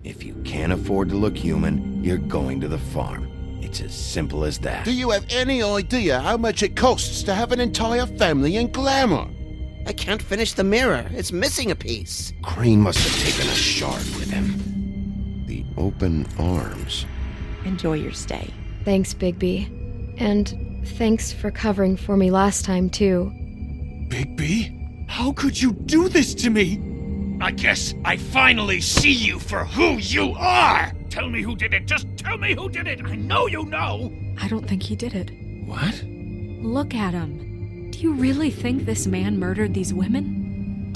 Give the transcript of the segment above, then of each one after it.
If you can't afford to look human, you're going to the farm. It's as simple as that. Do you have any idea how much it costs to have an entire family in Glamour? I can't finish the mirror. It's missing a piece. Crane must have taken a shard with him. The open arms. Enjoy your stay. Thanks, Bigby. And thanks for covering for me last time, too. Bigby? How could you do this to me? I guess I finally see you for who you are! Tell me who did it! Just tell me who did it! I know you know! I don't think he did it. What? Look at him. Do you really think this man murdered these women?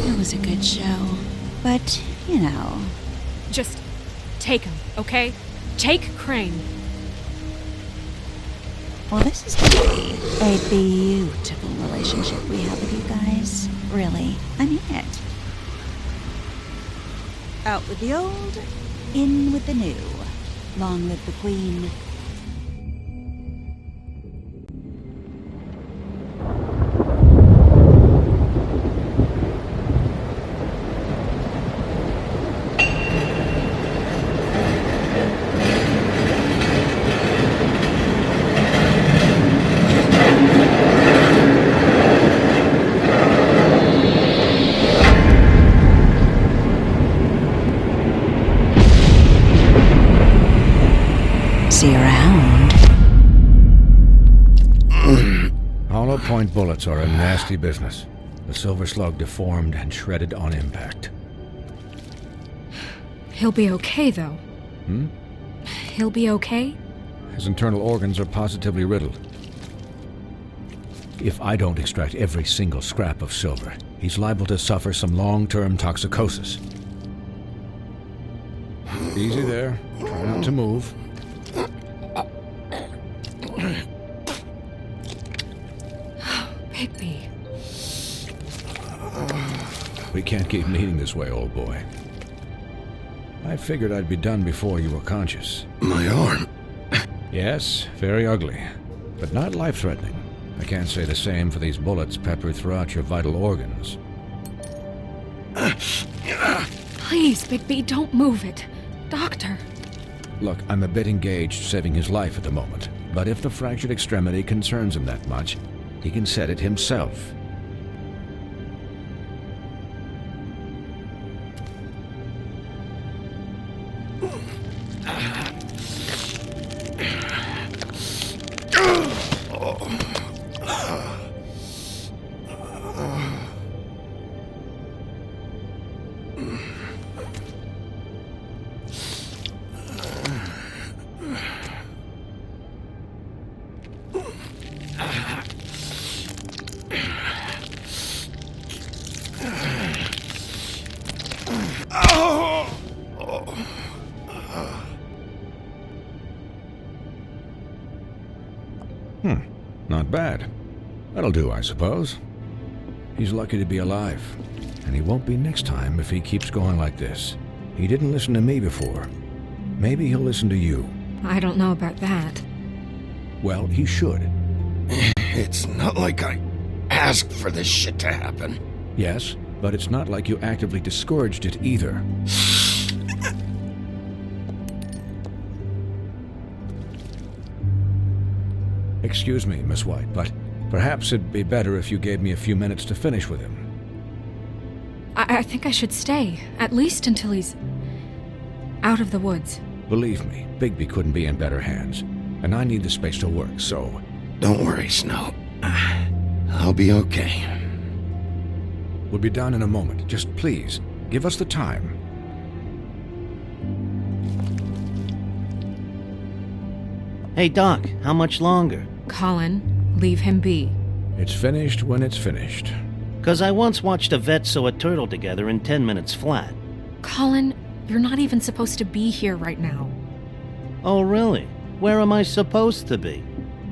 It was a good show. But, you know... Just take him, okay? Take Crane. Well, this is gonna be a beautiful relationship we have with you guys. Really. I mean it. Out with the old, in with the new. Long live the Queen. See you around. Hollow point bullets are a nasty business. The Silver Slug deformed and shredded on impact. He'll be okay, though. He'll be okay? His internal organs are positively riddled. If I don't extract every single scrap of silver, he's liable to suffer some long-term toxicosis. Easy there. Try not to move. Bigby. We can't keep meeting this way, old boy. I figured I'd be done before you were conscious. My arm. Yes, very ugly, but not life-threatening. I can't say the same for these bullets peppered throughout your vital organs. Please, Bigby, don't move it. Doctor. Look, I'm a bit engaged saving his life at the moment, but if the fractured extremity concerns him that much, he can set it himself. Not bad. That'll do, I suppose. He's lucky to be alive, and he won't be next time if he keeps going like this. He didn't listen to me before. Maybe he'll listen to you. I don't know about that. Well, he should. It's not like I asked for this shit to happen. Yes, but it's not like you actively discouraged it either. Excuse me, Miss White, but perhaps it'd be better if you gave me a few minutes to finish with him. I think I should stay, at least until he's out of the woods. Believe me, Bigby couldn't be in better hands, and I need the space to work, so... Don't worry, Snow. I'll be okay. We'll be done in a moment. Just please, give us the time. Hey, Doc, how much longer? Colin, leave him be. It's finished when it's finished. 'Cause I once watched a vet sew a turtle together in 10 minutes flat. Colin, you're not even supposed to be here right now. Oh, really? Where am I supposed to be?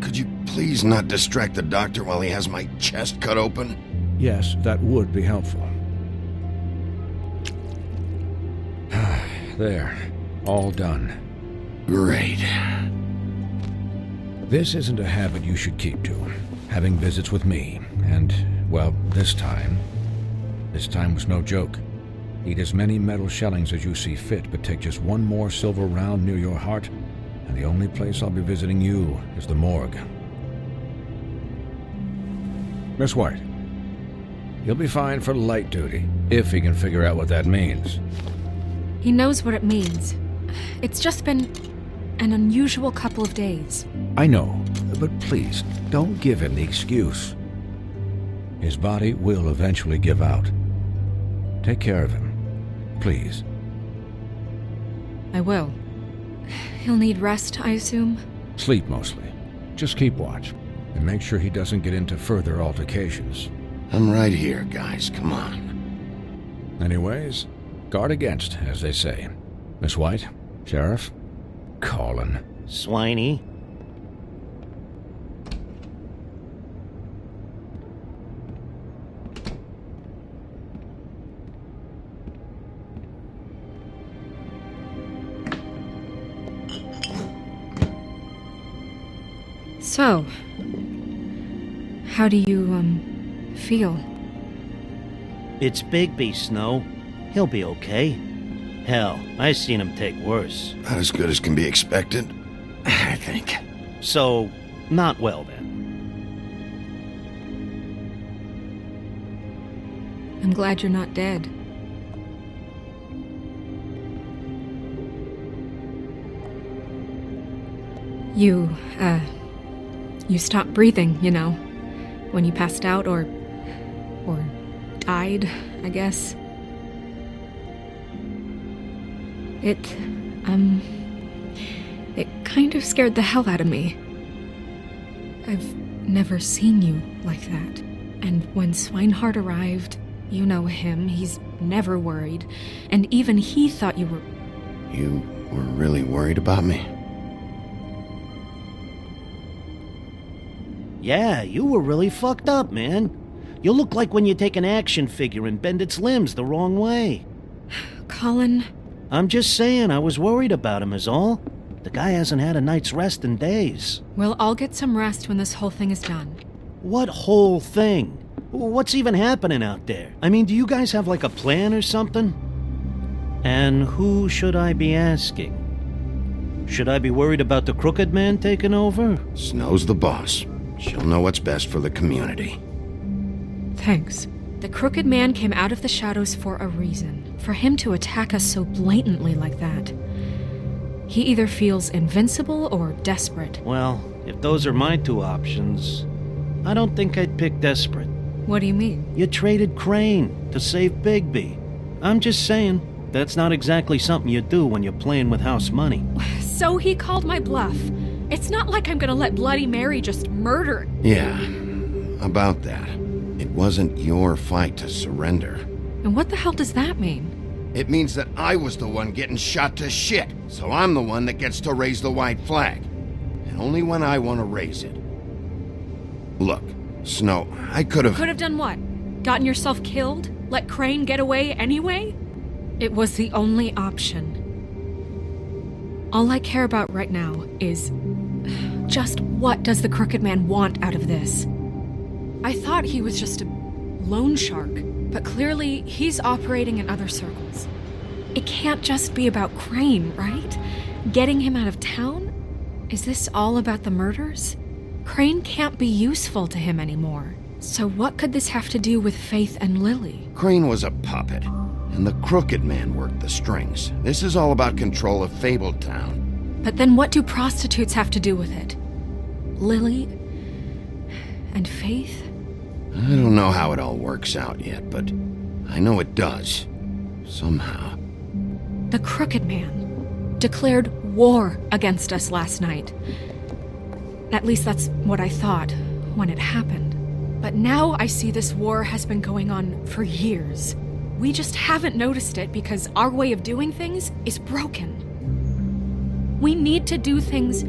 Could you please not distract the doctor while he has my chest cut open? Yes, that would be helpful. There. All done. Great. This isn't a habit you should keep to. Having visits with me. And, well, this time was no joke. Eat as many metal shellings as you see fit, but take just one more silver round near your heart, and the only place I'll be visiting you is the morgue. Miss White, you'll be fine for light duty, if he can figure out what that means. He knows what it means. It's just been an unusual couple of days. I know, but please, don't give him the excuse. His body will eventually give out. Take care of him, please. I will. He'll need rest, I assume? Sleep mostly. Just keep watch, and make sure he doesn't get into further altercations. I'm right here, guys. Come on. Anyways, guard against, as they say. Miss White, Sheriff, Colin. Swiney. So, how do you, feel? It's Bigby, Snow. He'll be okay. Hell, I seen him take worse. Not as good as can be expected, I think. So, not well then. I'm glad you're not dead. You stopped breathing, you know, when you passed out or died, I guess. It kind of scared the hell out of me. I've never seen you like that. And when Swinehart arrived, you know him, he's never worried. And even he thought you were... You were really worried about me? Yeah, you were really fucked up, man. You look like when you take an action figure and bend its limbs the wrong way. Colin... I'm just saying, I was worried about him is all. The guy hasn't had a night's rest in days. We'll all get some rest when this whole thing is done. What whole thing? What's even happening out there? I mean, do you guys have like a plan or something? And who should I be asking? Should I be worried about the Crooked Man taking over? Snow's the boss. She'll know what's best for the community. Thanks. The Crooked Man came out of the shadows for a reason. For him to attack us so blatantly like that. He either feels invincible or desperate. Well, if those are my two options, I don't think I'd pick desperate. What do you mean? You traded Crane to save Bigby. I'm just saying, that's not exactly something you do when you're playing with house money. So he called my bluff. It's not like I'm gonna let Bloody Mary just murder. Yeah, about that. It wasn't your fight to surrender. And what the hell does that mean? It means that I was the one getting shot to shit, so I'm the one that gets to raise the white flag. And only when I want to raise it. Look, Snow, I could have... Could have done what? Gotten yourself killed? Let Crane get away anyway? It was the only option. All I care about right now is... just what does the Crooked Man want out of this? I thought he was just a loan shark, but clearly he's operating in other circles. It can't just be about Crane, right? Getting him out of town? Is this all about the murders? Crane can't be useful to him anymore. So what could this have to do with Faith and Lily? Crane was a puppet, and the Crooked Man worked the strings. This is all about control of Fabletown. But then what do prostitutes have to do with it? Lily? And Faith? I don't know how it all works out yet, but I know it does. Somehow. The Crooked Man declared war against us last night. At least that's what I thought when it happened. But now I see this war has been going on for years. We just haven't noticed it because our way of doing things is broken. We need to do things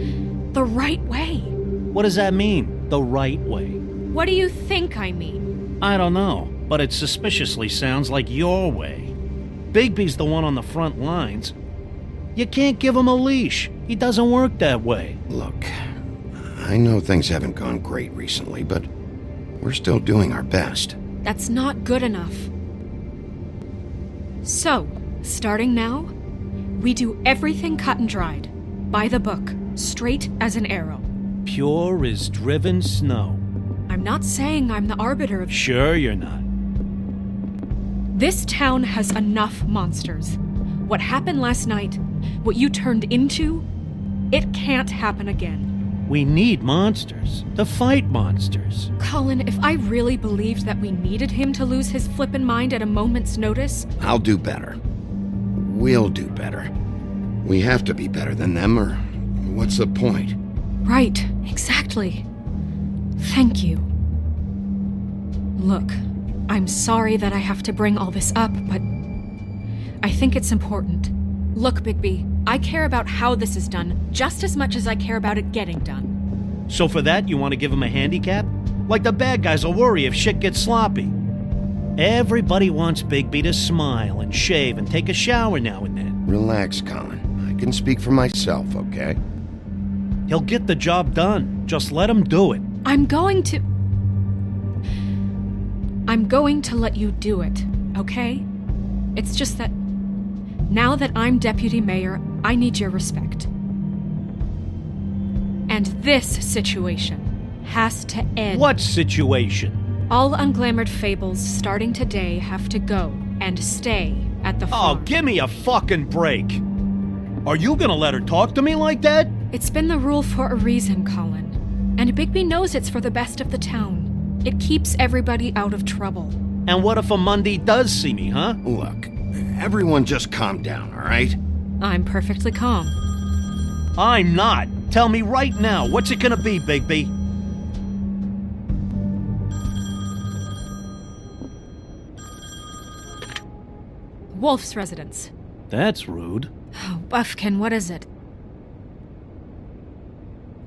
the right way. What does that mean, the right way? What do you think I mean? I don't know, but it suspiciously sounds like your way. Bigby's the one on the front lines. You can't give him a leash. He doesn't work that way. Look, I know things haven't gone great recently, but we're still doing our best. That's not good enough. So, starting now, we do everything cut and dried. By the book, straight as an arrow. Pure as driven snow. I'm not saying I'm the arbiter of... Sure you're not. This town has enough monsters. What happened last night, what you turned into, it can't happen again. We need monsters. To fight monsters. Colin, if I really believed that we needed him to lose his flippin' mind at a moment's notice... I'll do better. We'll do better. We have to be better than them, or what's the point? Right, exactly. Thank you. Look, I'm sorry that I have to bring all this up, but I think it's important. Look, Bigby, I care about how this is done just as much as I care about it getting done. So for that, you want to give him a handicap? Like the bad guys will worry if shit gets sloppy. Everybody wants Bigby to smile and shave and take a shower now and then. Relax, Colin. I can speak for myself, okay? He'll get the job done. Just let him do it. I'm going to let you do it, okay? It's just that now that I'm deputy mayor, I need your respect. And this situation has to end. What situation? All unglamored fables starting today have to go and stay at the Oh, farm. give me a fucking break. Are you gonna let her talk to me like that? It's been the rule for a reason, Colin. And Bigby knows it's for the best of the town. It keeps everybody out of trouble. And what if a Monday does see me, huh? Look, everyone just calm down, all right? I'm perfectly calm. I'm not. Tell me right now, what's it gonna be, Bigby? Wolf's residence. That's rude. Oh, Buffkin, what is it?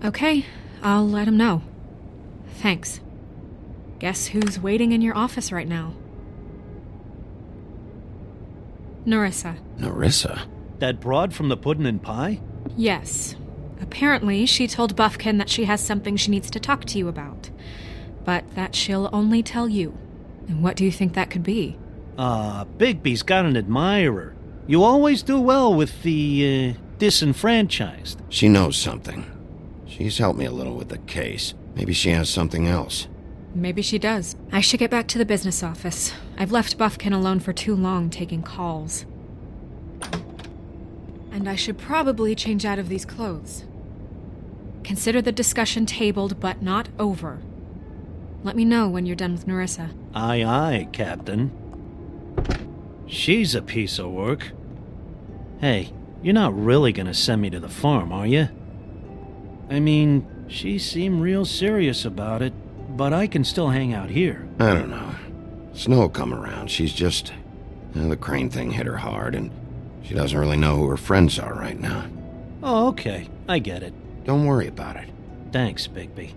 Okay, I'll let him know. Thanks. Guess who's waiting in your office right now? Nerissa. Nerissa? That broad from the Puddin' and Pie? Yes. Apparently, she told Buffkin that she has something she needs to talk to you about. But that she'll only tell you. And what do you think that could be? Bigby's got an admirer. You always do well with the, disenfranchised. She knows something. She's helped me a little with the case. Maybe she has something else. Maybe she does. I should get back to the business office. I've left Buffkin alone for too long taking calls. And I should probably change out of these clothes. Consider the discussion tabled, but not over. Let me know when you're done with Nerissa. Aye, aye, Captain. She's a piece of work. Hey, you're not really gonna send me to the farm, are you? I mean, she seemed real serious about it, but I can still hang out here. I don't know. Snow will come around. She's just... the Crane thing hit her hard, and she doesn't really know who her friends are right now. Oh, okay. I get it. Don't worry about it. Thanks, Bigby.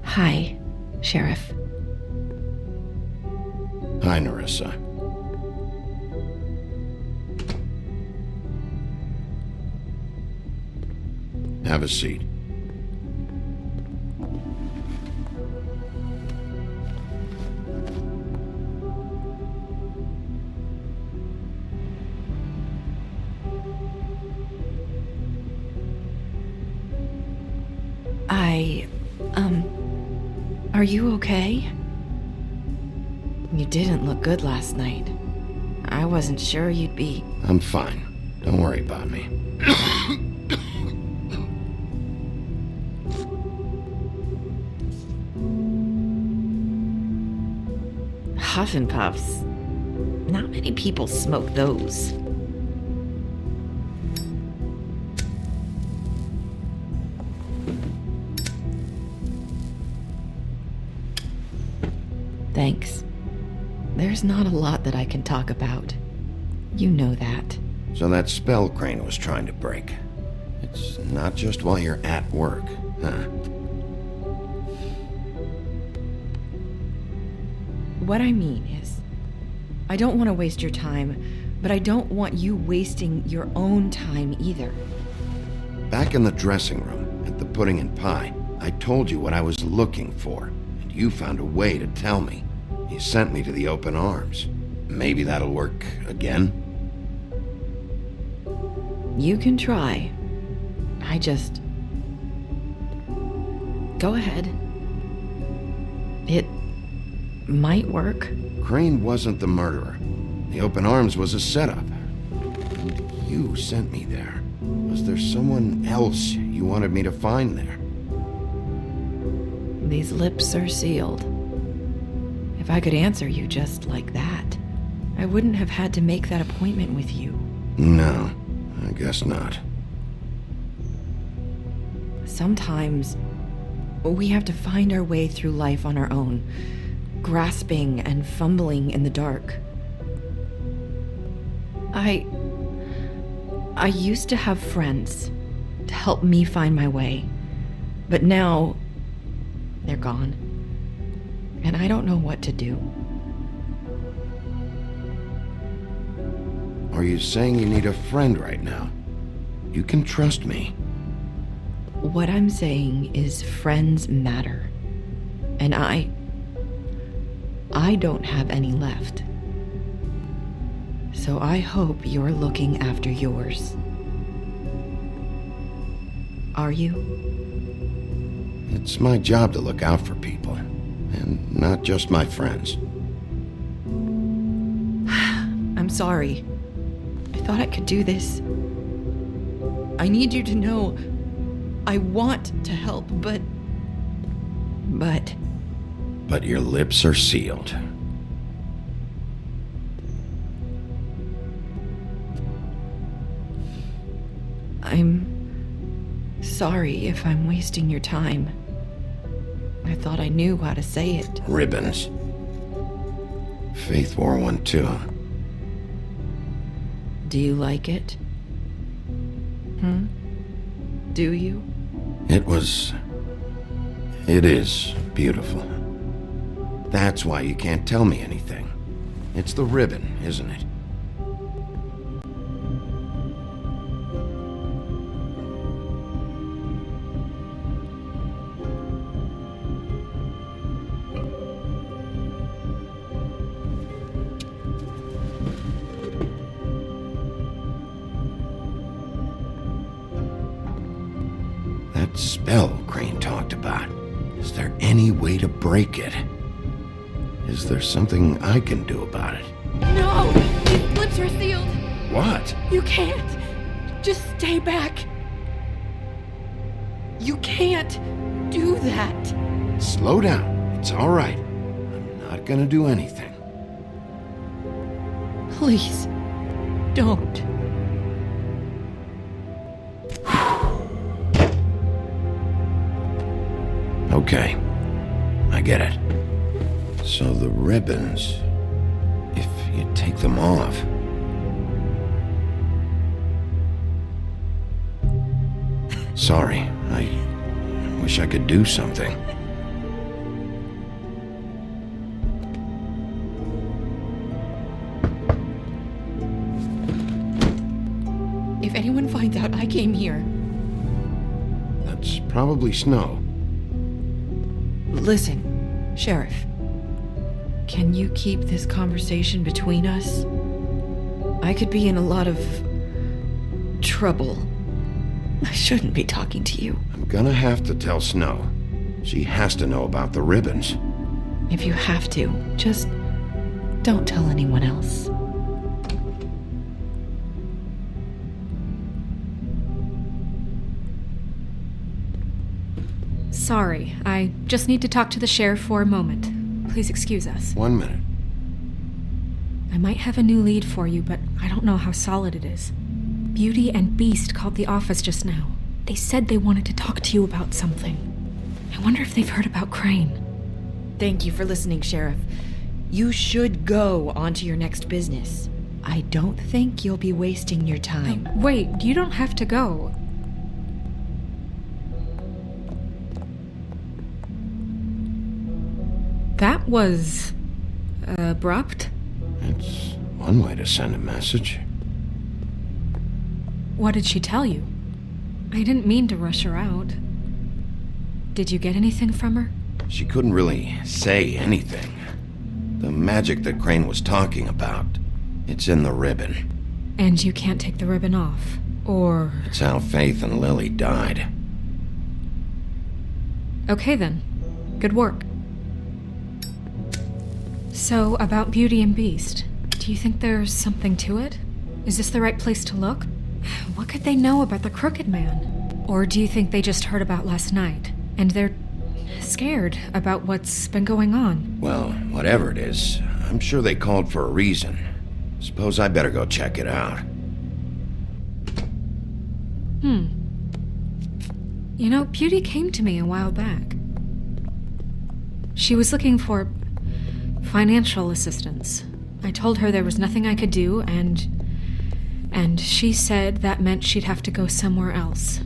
Hi, Sheriff. Hi, Nerissa. Have a seat. Are you okay? You didn't look good last night. I wasn't sure you'd be... I'm fine. Don't worry about me. Huff and Puffs. Not many people smoke those. Thanks. There's not a lot that I can talk about. You know that. So that spell Crane was trying to break. It's not just while you're at work, huh? What I mean is, I don't want to waste your time, but I don't want you wasting your own time either. Back in the dressing room, at the Pudding and Pie, I told you what I was looking for, and you found a way to tell me. You sent me to the Open Arms. Maybe that'll work again? You can try. I just... Go ahead. It might work. Crane wasn't the murderer. The Open Arms was a setup. And you sent me there. Was there someone else you wanted me to find there? These lips are sealed. If I could answer you just like that, I wouldn't have had to make that appointment with you. No, I guess not. Sometimes we have to find our way through life on our own, grasping and fumbling in the dark. I used to have friends to help me find my way, but now they're gone, and I don't know what to do. Are you saying you need a friend right now? You can trust me. What I'm saying is friends matter, and I don't have any left. So I hope you're looking after yours. Are you? It's my job to look out for people, and not just my friends. I'm sorry. I thought I could do this. I need you to know I want to help, but... But your lips are sealed. I'm sorry if I'm wasting your time. I thought I knew how to say it. Ribbons. Faith wore one too. Do you like it? Do you? It is beautiful. That's why you can't tell me anything. It's the ribbon, isn't it? That spell Crane talked about. Is there any way to break it? Is there something I can do about it? No! These lips are sealed! What? You can't! Just stay back! You can't do that! Slow down. It's all right. I'm not gonna do anything. Please, don't. Okay. I get it. So the ribbons, if you take them off... Sorry, I wish I could do something. If anyone finds out I came here, That's probably Snow. Listen, Sheriff. Can you keep this conversation between us? I could be in a lot of trouble. I shouldn't be talking to you. I'm gonna have to tell Snow. She has to know about the ribbons. If you have to, just don't tell anyone else. Sorry, I just need to talk to the sheriff for a moment. Please excuse us. 1 minute. I might have a new lead for you, but I don't know how solid it is. Beauty and Beast called the office just now. They said they wanted to talk to you about something. I wonder if they've heard about Crane. Thank you for listening, Sheriff. You should go on to your next business. I don't think you'll be wasting your time. Wait, you don't have to go. That was abrupt. It's one way to send a message. What did she tell you? I didn't mean to rush her out. Did you get anything from her? She couldn't really say anything. The magic that Crane was talking about, it's in the ribbon. And you can't take the ribbon off, or... It's how Faith and Lily died. Okay then. Good work. So, about Beauty and Beast, do you think there's something to it? Is this the right place to look? What could they know about the Crooked Man? Or do you think they just heard about last night, and they're scared about what's been going on? Well, whatever it is, I'm sure they called for a reason. Suppose I better go check it out. You know, Beauty came to me a while back. She was looking for financial assistance. I told her there was nothing I could do, and she said that meant she'd have to go somewhere else.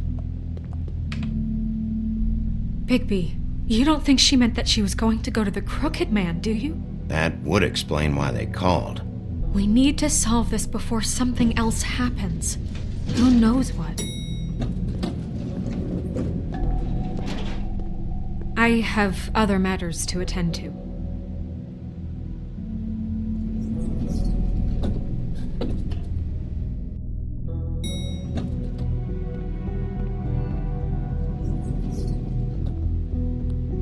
Bigby, you don't think she meant that she was going to go to the Crooked Man, do you? That would explain why they called. We need to solve this before something else happens. Who knows what? I have other matters to attend to.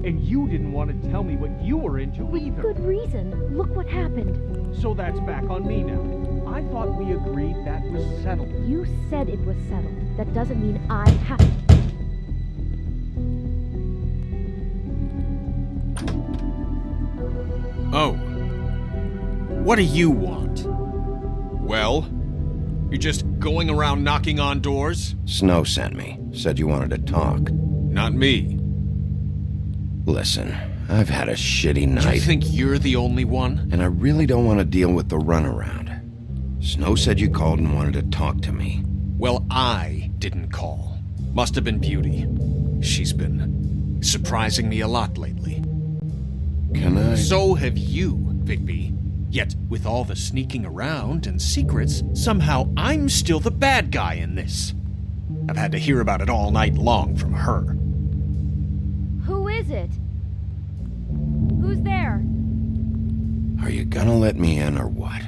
And you didn't want to tell me what you were into either. Good reason. Look what happened. So that's back on me now. I thought we agreed that was settled. You said it was settled. That doesn't mean I have to. Oh. What do you want? Well, you're just going around knocking on doors? Snow sent me. Said you wanted to talk. Not me. Listen, I've had a shitty night. You think you're the only one? And I really don't want to deal with the runaround. Snow said you called and wanted to talk to me. Well, I didn't call. Must have been Beauty. She's been surprising me a lot lately. Can I... So have you, Bigby. Yet, with all the sneaking around and secrets, somehow I'm still the bad guy in this. I've had to hear about it all night long from her. Who is it? Who's there? Are you gonna let me in or what?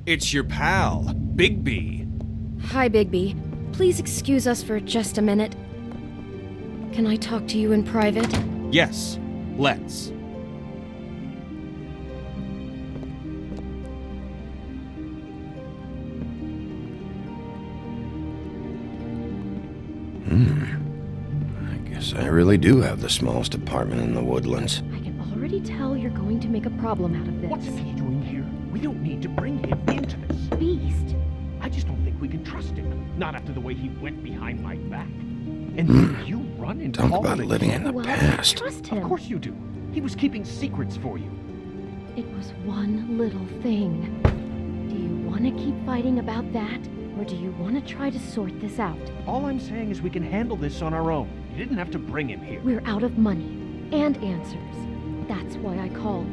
It's your pal, Bigby. Hi, Bigby. Please excuse us for just a minute. Can I talk to you in private? Yes, let's. I guess I really do have the smallest apartment in the Woodlands. I can already tell you're going to make a problem out of this. What's he doing here? We don't need to bring him into this. Beast. I just don't think we can trust him. Not after the way he went behind my back. And then you run and Talk call about him living in again? the Well, I past. trust Of him. course you do. He was keeping secrets for you. It was one little thing. Do you want to keep fighting about that? Or do you want to try to sort this out? All I'm saying is we can handle this on our own. You didn't have to bring him here. We're out of money and answers. That's why I called.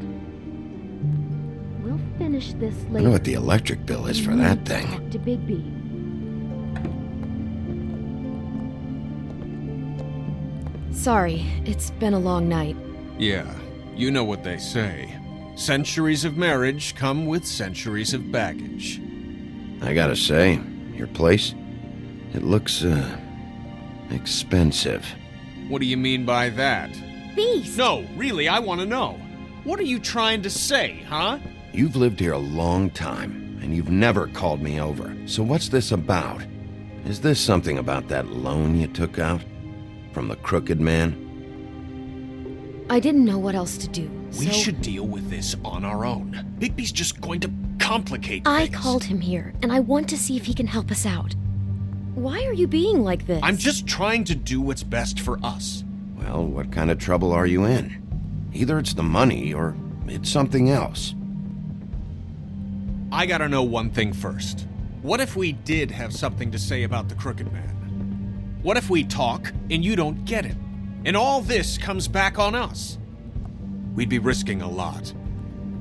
We'll finish this I later. wonder what the electric bill is for that thing. Talk to Bigby. Sorry, it's been a long night. Yeah, you know what they say. Centuries of marriage come with centuries of baggage. I gotta say, your place, it looks, expensive. What do you mean by that? Beast! No, really, I want to know. What are you trying to say, huh? You've lived here a long time, and you've never called me over. So what's this about? Is this something about that loan you took out? From the Crooked Man? I didn't know what else to do, We so should deal with this on our own. Bigby's just going to complicate I things. called him here, and I want to see if he can help us out. Why are you being like this? I'm just trying to do what's best for us. Well, what kind of trouble are you in? Either it's the money, or it's something else. I gotta know one thing first. What if we did have something to say about the Crooked Man? What if we talk and you don't get it? And all this comes back on us? We'd be risking a lot.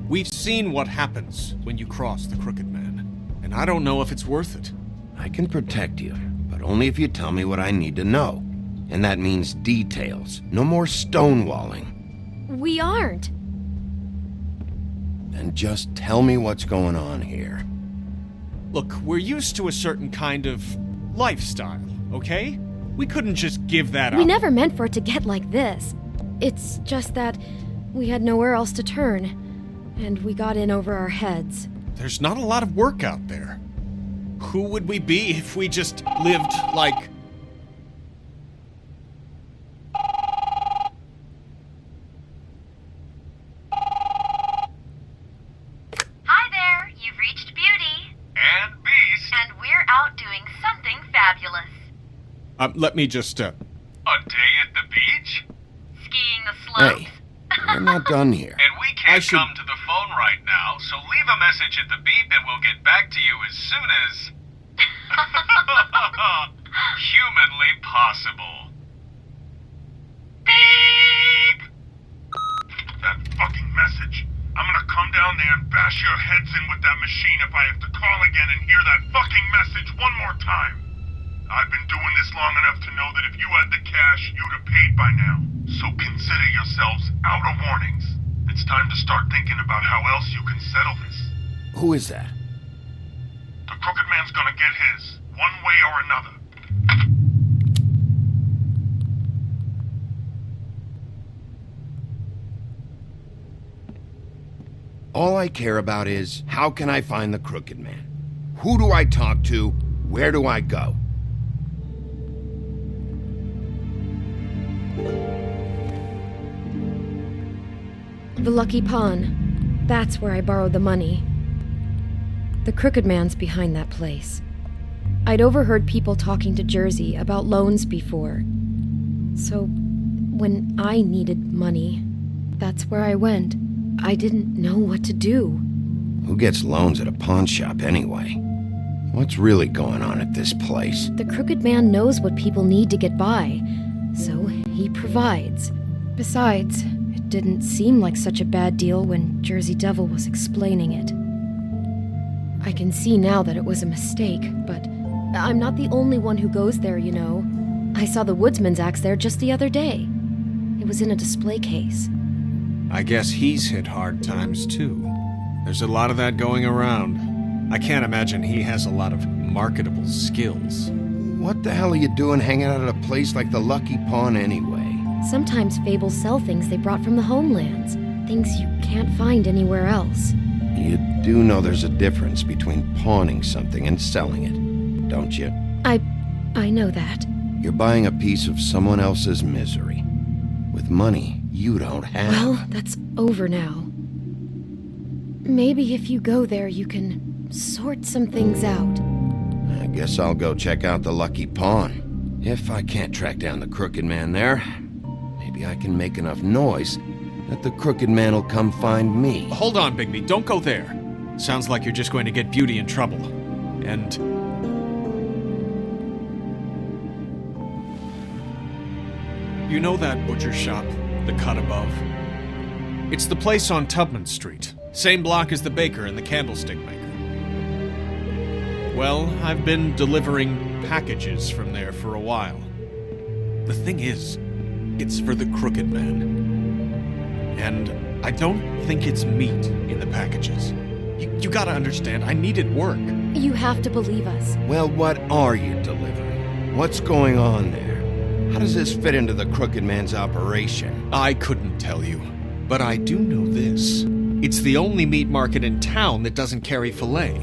We've seen what happens when you cross the Crooked Man, and I don't know if it's worth it. I can protect you, but only if you tell me what I need to know. And that means details. No more stonewalling. We aren't. Then just tell me what's going on here. Look, we're used to a certain kind of lifestyle, okay? We couldn't just give that up. We never meant for it to get like this. It's just that we had nowhere else to turn, and we got in over our heads. There's not a lot of work out there. Who would we be if we just lived like... Hi there, you've reached Beauty. And Beast. And we're out doing something fabulous. Let me just, A day at the beach? Skiing the slopes. Hey, we're not done here. And we can't come to the phone right now, so leave a message at the beep and we'll get back to you as soon as... humanly possible. Beep! That fucking message. I'm gonna come down there and bash your heads in with that machine if I have to call again and hear that fucking message one more time. I've been doing this long enough to know that if you had the cash, you'd have paid by now. So consider yourselves out of warnings. It's time to start thinking about how else you can settle this. Who is that? The Crooked Man's gonna get his, one way or another. All I care about is, how can I find the Crooked Man? Who do I talk to? Where do I go? The Lucky Pawn. That's where I borrowed the money. The Crooked Man's behind that place. I'd overheard people talking to Jersey about loans before. So, when I needed money, that's where I went. I didn't know what to do. Who gets loans at a pawn shop anyway? What's really going on at this place? The Crooked Man knows what people need to get by, so he provides. Besides, it didn't seem like such a bad deal when Jersey Devil was explaining it. I can see now that it was a mistake, but I'm not the only one who goes there, you know. I saw the Woodsman's axe there just the other day. It was in a display case. I guess he's hit hard times too. There's a lot of that going around. I can't imagine he has a lot of marketable skills. What the hell are you doing hanging out at a place like the Lucky Pawn anyway? Sometimes fables sell things they brought from the homelands. Things you can't find anywhere else. You do know there's a difference between pawning something and selling it, don't you? I know that. You're buying a piece of someone else's misery. With money you don't have. Well, that's over now. Maybe if you go there, you can sort some things out. I guess I'll go check out the Lucky Pawn. If I can't track down the Crooked Man there, maybe I can make enough noise that the Crooked Man will come find me. Hold on, Bigby, don't go there. Sounds like you're just going to get Beauty in trouble. And... you know that butcher shop, the cut above? It's the place on Tubman Street. Same block as the baker and the candlestick maker. Well, I've been delivering packages from there for a while. The thing is, it's for the Crooked Man. And I don't think it's meat in the packages. You gotta understand, I needed work. You have to believe us. Well, what are you delivering? What's going on there? How does this fit into the Crooked Man's operation? I couldn't tell you, but I do know this. It's the only meat market in town that doesn't carry filet.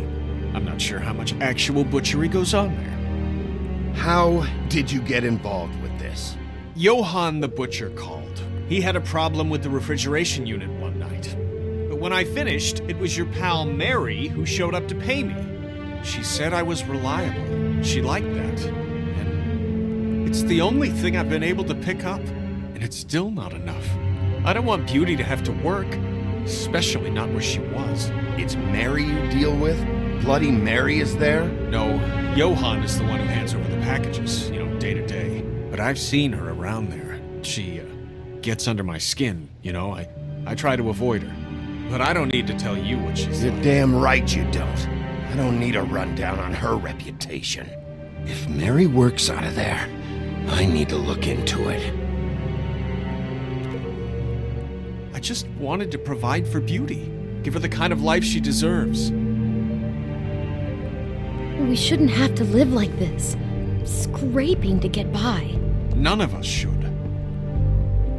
I'm not sure how much actual butchery goes on there. How did you get involved with this? Johann the butcher called. He had a problem with the refrigeration unit one night. But when I finished, it was your pal Mary who showed up to pay me. She said I was reliable. She liked that. And it's the only thing I've been able to pick up, and it's still not enough. I don't want Beauty to have to work, especially not where she was. It's Mary you deal with? Bloody Mary is there? No, Johann is the one who hands over the packages, day to day. But I've seen her around there. She gets under my skin, I try to avoid her. But I don't need to tell you what she's You're like. damn right you don't. I don't need a rundown on her reputation. If Mary works out of there, I need to look into it. I just wanted to provide for Beauty. Give her the kind of life she deserves. We shouldn't have to live like this, scraping to get by. None of us should.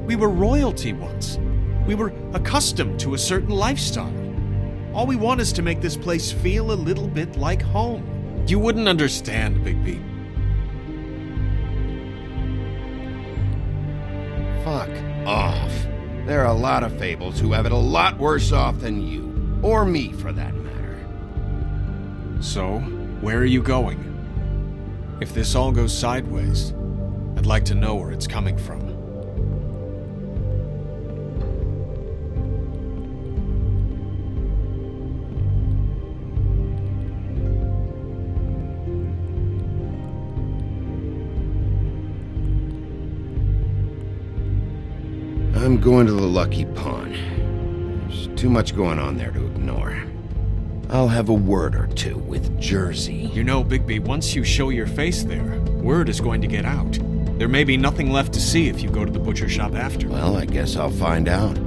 We were royalty once. We were accustomed to a certain lifestyle. All we want is to make this place feel a little bit like home. You wouldn't understand, Bigby. Fuck off. There are a lot of fables who have it a lot worse off than you. Or me, for that matter. So, where are you going? If this all goes sideways, I'd like to know where it's coming from. I'm going to the Lucky Pawn. There's too much going on there to ignore. I'll have a word or two with Jersey. You know, Bigby, once you show your face there, word is going to get out. There may be nothing left to see if you go to the butcher shop after. Well, I guess I'll find out.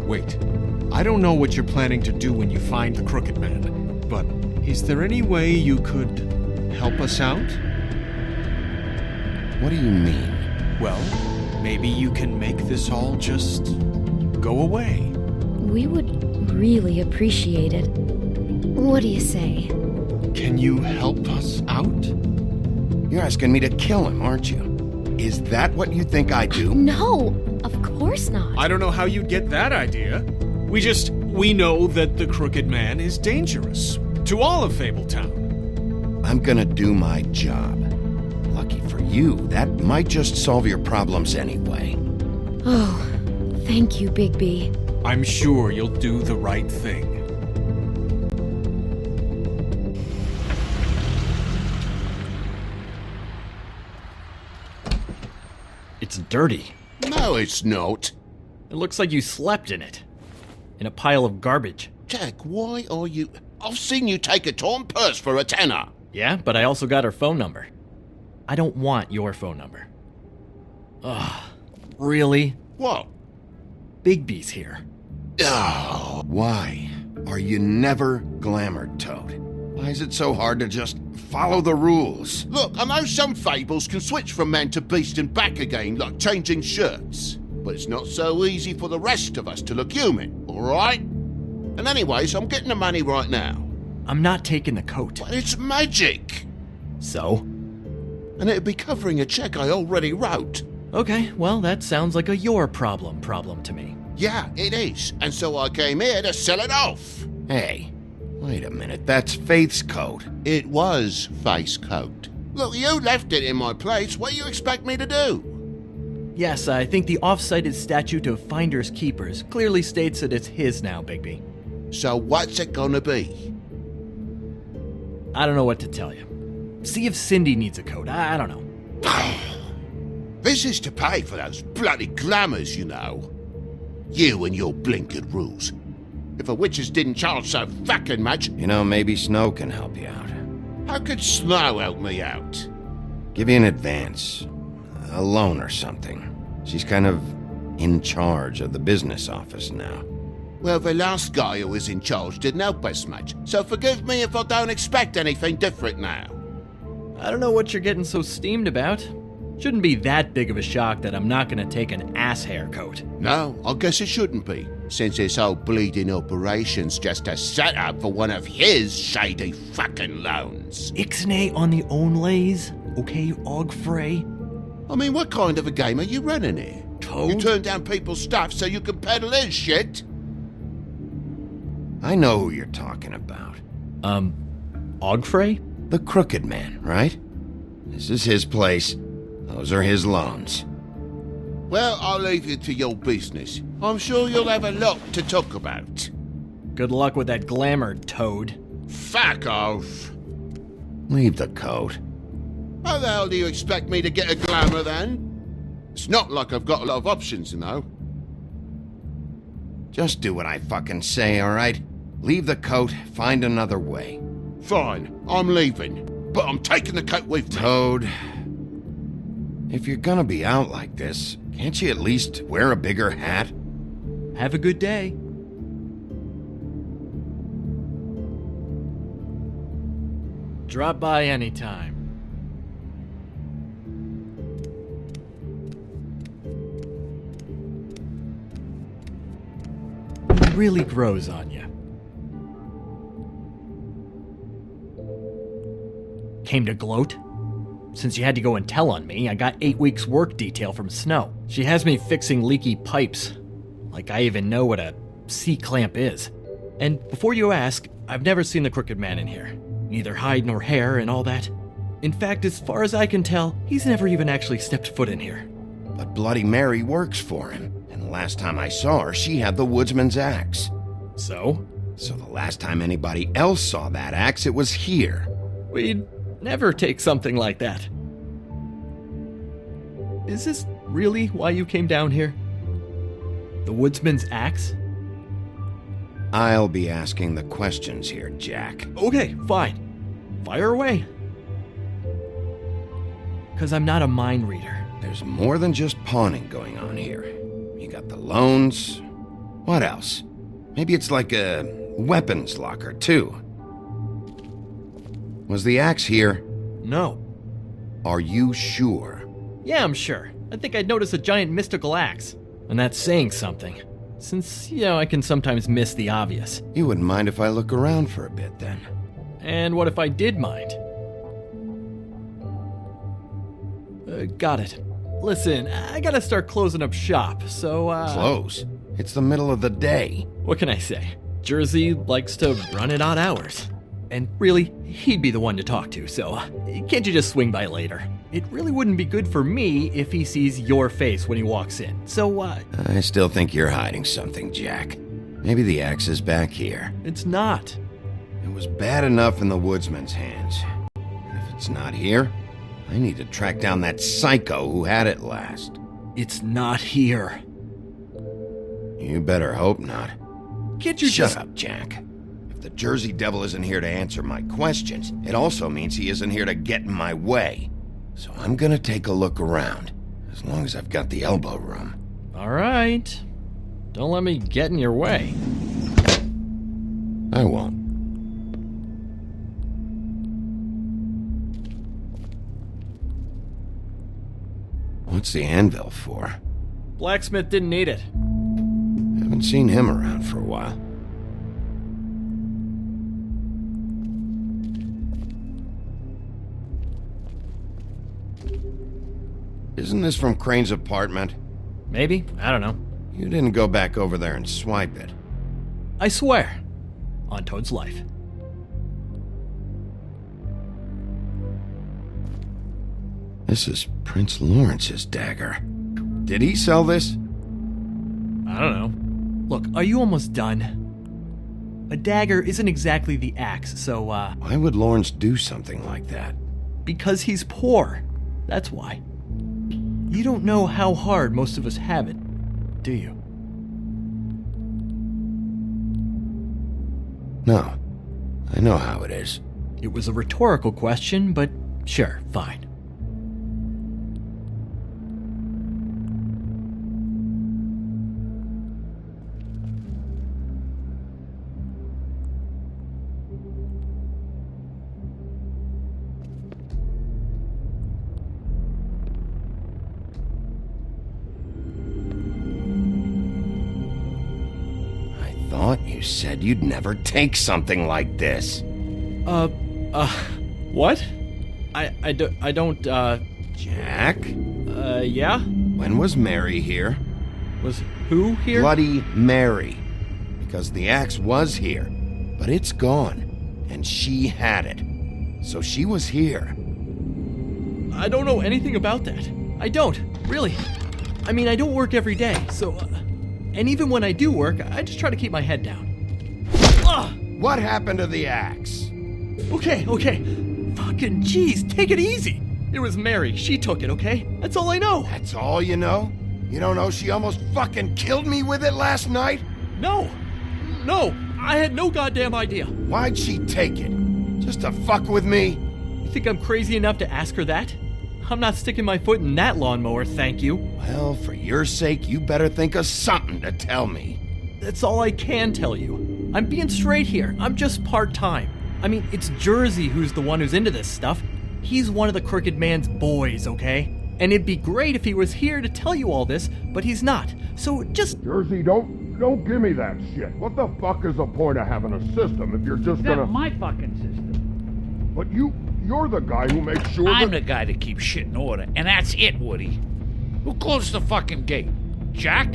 Wait, I don't know what you're planning to do when you find the Crooked Man, but is there any way you could help us out? What do you mean? Well, maybe you can make this all just go away. We would really appreciate it. What do you say? Can you help us out? You're asking me to kill him, aren't you? Is that what you think I do? No, of course not. I don't know how you'd get that idea. We know that the Crooked Man is dangerous to all of Fabletown. I'm gonna do my job. Lucky for you, that might just solve your problems anyway. Oh, thank you, Bigby. I'm sure you'll do the right thing. It's dirty. No, it's not. It looks like you slept in it. In a pile of garbage. Jack, why are you... I've seen you take a torn purse for a tenner. Yeah, but I also got her phone number. I don't want your phone number. Ugh, really? What? Bigby's here. Oh, why are you never glamored, Toad? Why is it so hard to just follow the rules? Look, I know some fables can switch from man to beast and back again, like changing shirts. But it's not so easy for the rest of us to look human, alright? And anyways, I'm getting the money right now. I'm not taking the coat. But it's magic! So? And it'd be covering a check I already wrote. Okay, well, that sounds like a your problem to me. Yeah, it is. And so I came here to sell it off. Hey, wait a minute, that's Faith's coat. It was Faith's coat. Look, you left it in my place. What do you expect me to do? Yes, I think the off-cited statute of Finders Keepers clearly states that it's his now, Bigby. So what's it gonna be? I don't know what to tell you. See if Cindy needs a coat. I don't know. This is to pay for those bloody glamours, you know. You and your blinkered rules. If the witches didn't charge so fucking much... You know, maybe Snow can help you out. How could Snow help me out? Give you an advance. A loan or something. She's kind of in charge of the business office now. Well, the last guy who was in charge didn't help us much, so forgive me if I don't expect anything different now. I don't know what you're getting so steamed about. Shouldn't be that big of a shock that I'm not gonna take an ass haircut. No, I guess it shouldn't be, since this whole bleeding operation's just a setup for one of his shady fucking loans. Ixnay on the own lays, okay, Ogfrey? I mean, what kind of a game are you running here? Toad? You turn down people's stuff so you can peddle his shit? I know who you're talking about. Ogfrey? The Crooked Man, right? This is his place. Those are his loans. Well, I'll leave you to your business. I'm sure you'll have a lot to talk about. Good luck with that glamour, Toad. Fuck off. Leave the coat. How the hell do you expect me to get a glamour then? It's not like I've got a lot of options, you know. Just do what I fucking say, alright? Leave the coat, find another way. Fine, I'm leaving. But I'm taking the coat with me. Toad, if you're gonna be out like this, can't you at least wear a bigger hat? Have a good day. Drop by anytime. It really grows on you. Came to gloat? Since you had to go and tell on me, I got 8 weeks work detail from Snow. She has me fixing leaky pipes. Like I even know what a C-clamp is. And before you ask, I've never seen the Crooked Man in here. Neither hide nor hair and all that. In fact, as far as I can tell, he's never even actually stepped foot in here. But Bloody Mary works for him. And the last time I saw her, she had the woodsman's axe. So? So the last time anybody else saw that axe, it was here. We'd never take something like that. Is this really why you came down here? The woodsman's axe? I'll be asking the questions here, Jack. Okay, fine. Fire away. 'Cause I'm not a mind reader. There's more than just pawning going on here. You got the loans. What else? Maybe it's like a weapons locker, too. Was the axe here? No. Are you sure? Yeah, I'm sure. I think I'd notice a giant mystical axe. And that's saying something. Since, I can sometimes miss the obvious. You wouldn't mind if I look around for a bit, then? And what if I did mind? Got it. Listen, I gotta start closing up shop, so, Close? It's the middle of the day. What can I say? Jersey likes to run at odd hours. And really, he'd be the one to talk to, so can't you just swing by later? It really wouldn't be good for me if he sees your face when he walks in, so, I still think you're hiding something, Jack. Maybe the axe is back here. It's not. It was bad enough in the woodsman's hands. And if it's not here, I need to track down that psycho who had it last. It's not here. You better hope not. Can't you Shut up, Jack. If the Jersey Devil isn't here to answer my questions, it also means he isn't here to get in my way. So I'm gonna take a look around, as long as I've got the elbow room. All right. Don't let me get in your way. I won't. What's the anvil for? Blacksmith didn't need it. Haven't seen him around for a while. Isn't this from Crane's apartment? Maybe. I don't know. You didn't go back over there and swipe it. I swear. On Toad's life. This is Prince Lawrence's dagger. Did he sell this? I don't know. Look, are you almost done? A dagger isn't exactly the axe, so, Why would Lawrence do something like that? Because he's poor. That's why. You don't know how hard most of us have it, do you? No. I know how it is. It was a rhetorical question, but sure, fine. Thought you said you'd never take something like this. What? I don't, Jack? Yeah? When was Mary here? Was who here? Bloody Mary. Because the axe was here, but it's gone, and she had it. So she was here. I don't know anything about that. I don't, really. I mean, I don't work every day, so... and even when I do work, I just try to keep my head down. What happened to the axe? Okay. Fucking jeez, take it easy. It was Mary. She took it, okay? That's all I know. That's all you know? You don't know she almost fucking killed me with it last night? No, I had no goddamn idea. Why'd she take it? Just to fuck with me? You think I'm crazy enough to ask her that? I'm not sticking my foot in that lawnmower, thank you. Well, for your sake, you better think of something to tell me. That's all I can tell you. I'm being straight here. I'm just part-time. I mean, it's Jersey who's the one who's into this stuff. He's one of the Crooked Man's boys, okay? And it'd be great if he was here to tell you all this, but he's not. So just... Jersey, don't give me that shit. What the fuck is the point of having a system if you're just gonna... That's my fucking system. But you're the guy who makes sure I'm the guy that keeps shit in order, and that's it, Woody. Who closed the fucking gate? Jack?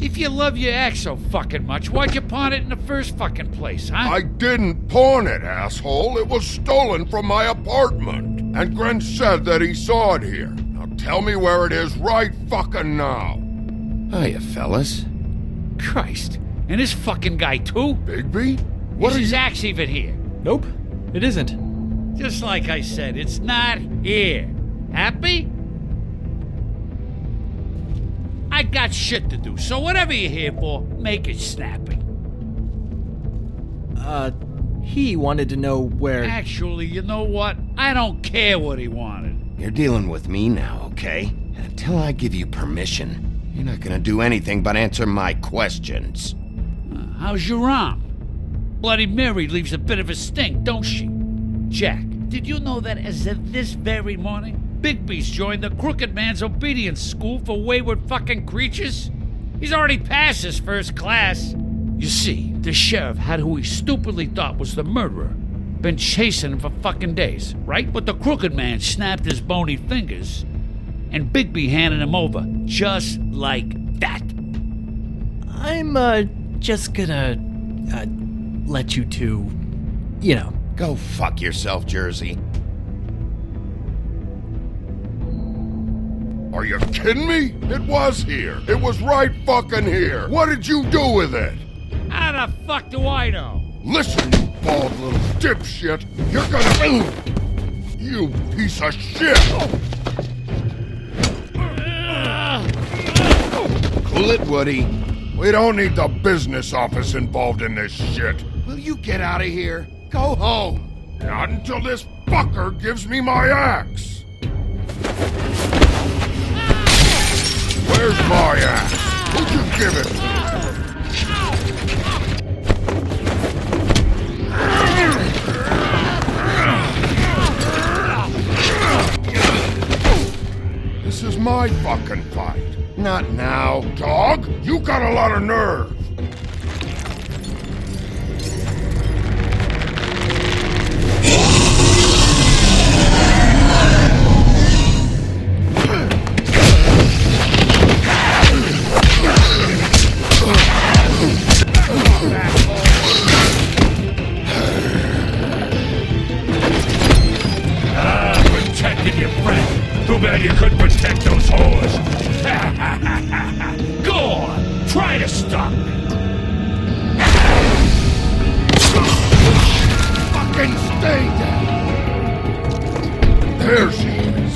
If you love your ex so fucking much, why'd you pawn it in the first fucking place, huh? I didn't pawn it, asshole. It was stolen from my apartment. And Gren said that he saw it here. Now tell me where it is right fucking now. Hiya, fellas. Christ. And this fucking guy, too? Bigby? Is his axe even here? Nope, it isn't. Just like I said, it's not here. Happy? I got shit to do, so whatever you're here for, make it snappy. He wanted to know where... Actually, you know what? I don't care what he wanted. You're dealing with me now, okay? And until I give you permission, you're not gonna do anything but answer my questions. How's your arm? Bloody Mary leaves a bit of a stink, don't she? Jack, did you know that as of this very morning, Bigby's joined the Crooked Man's obedience school for wayward fucking creatures? He's already passed his first class. You see, the sheriff had who he stupidly thought was the murderer. Been chasing him for fucking days, right? But the Crooked Man snapped his bony fingers, and Bigby handed him over, just like that. I'm, just gonna, let you two, you know. Go fuck yourself, Jersey. Are you kidding me? It was here. It was right fucking here. What did you do with it? How the fuck do I know? Listen, you bald little dipshit. You're gonna... You piece of shit. Cool it, Woody. We don't need the business office involved in this shit. Will you get out of here? Go home. Not until this fucker gives me my axe. Where's my axe? Who'd you give it to? This is my fucking fight. Not now. Dog, you got a lot of nerve. Protected your friend. Too bad you couldn't protect those whores. Go on, try to stop me. Fucking stay down. There she is.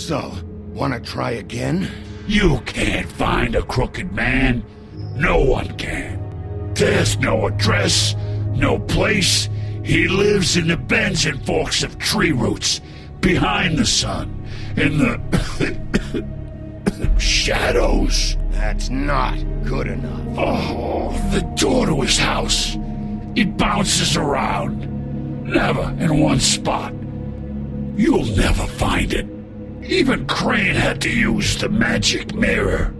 So, wanna try again? You can't find a crooked man. No one can. There's no address, no place. He lives in the bends and forks of tree roots, behind the sun, in the shadows. That's not good enough. Oh, the door to his house. It bounces around. Never in one spot. You'll never find it. Even Crane had to use the magic mirror.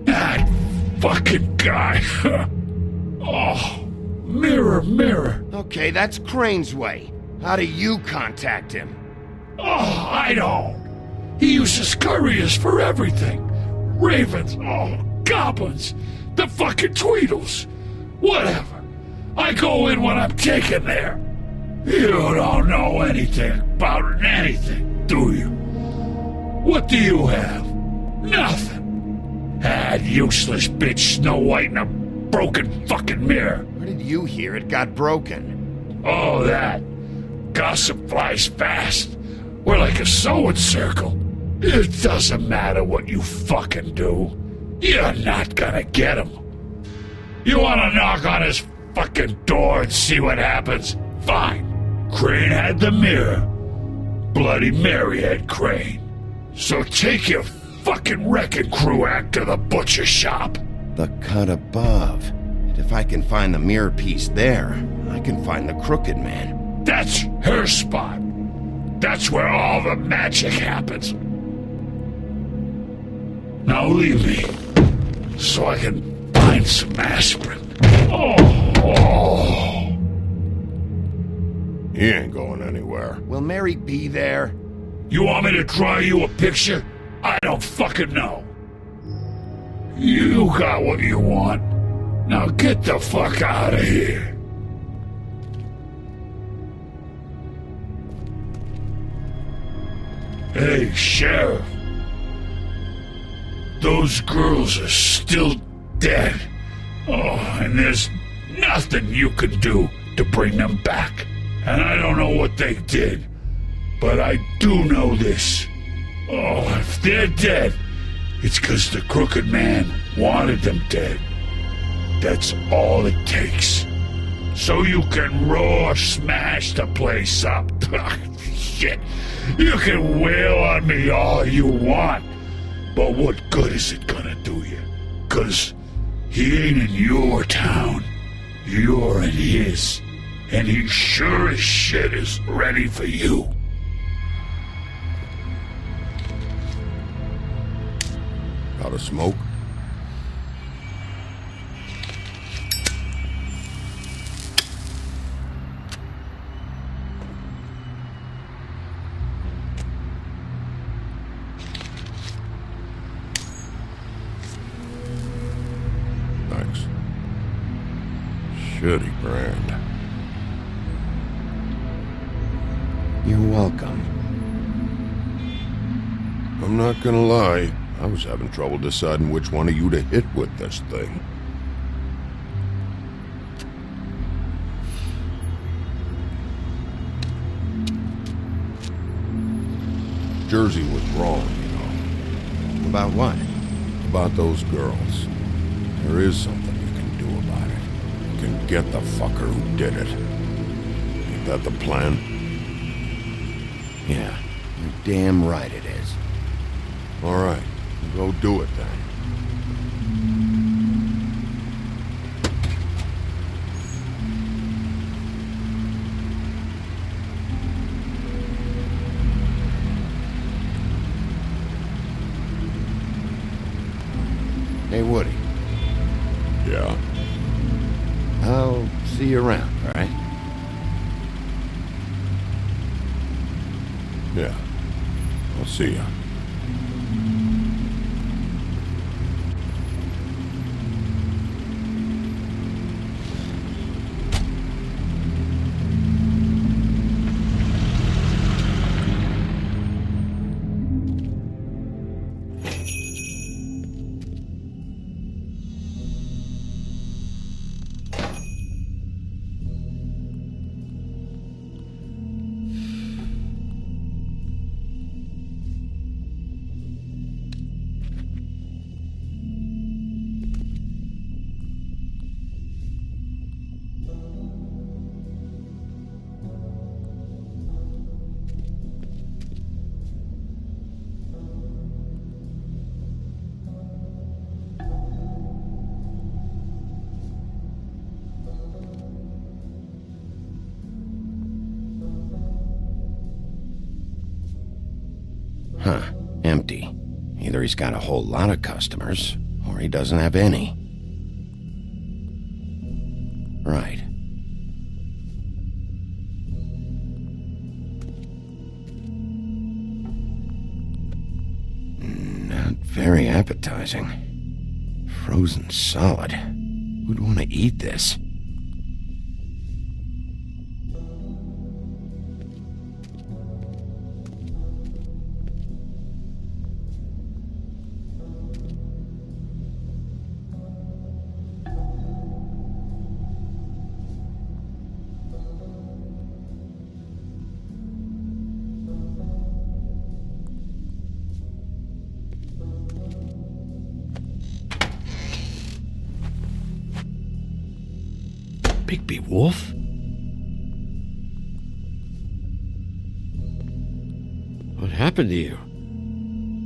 That fucking guy. Oh, mirror, mirror. Okay, that's Crane's way. How do you contact him? Oh, I don't. He uses couriers for everything. Ravens, goblins, the fucking Tweedles. Whatever. I go in when I'm taken there. You don't know anything about anything, do you? What do you have? Nothing. That useless bitch Snow White and a broken fucking mirror. Where did you hear it got broken? Oh, that. Gossip flies fast. We're like a sewing circle. It doesn't matter what you fucking do. You're not gonna get him. You wanna knock on his fucking door and see what happens? Fine. Crane had the mirror. Bloody Mary had Crane. So take your fucking wrecking crew act to the butcher shop. The cut above. And if I can find the mirror piece there, I can find the Crooked Man. That's her spot. That's where all the magic happens. Now leave me, so I can find some aspirin. Oh. He ain't going anywhere. Will Mary be there? You want me to draw you a picture? I don't fucking know. You got what you want. Now get the fuck out of here. Hey, Sheriff. Those girls are still dead. Oh, and there's nothing you can do to bring them back. And I don't know what they did, but I do know this. Oh, if they're dead, it's 'cause the Crooked Man wanted them dead. That's all it takes. So you can roar smash the place up. Shit, you can wail on me all you want, but what good is it gonna do you? 'Cause he ain't in your town, you're in his. And he sure as shit is ready for you. Got a smoke? Thanks. Shitty brand. You're welcome. I'm not gonna lie, I was having trouble deciding which one of you to hit with this thing. Jersey was wrong, you know. About what? About those girls. There is something you can do about it. You can get the fucker who did it. Ain't that the plan? Yeah, you're damn right it is. All right, go do it then. Hey, Woody. Yeah? I'll see you around, all right? Yeah. I'll see ya. Huh, empty. Either he's got a whole lot of customers, or he doesn't have any. Right. Not very appetizing. Frozen solid. Who'd want to eat this? Bigby Wolf? What happened to you?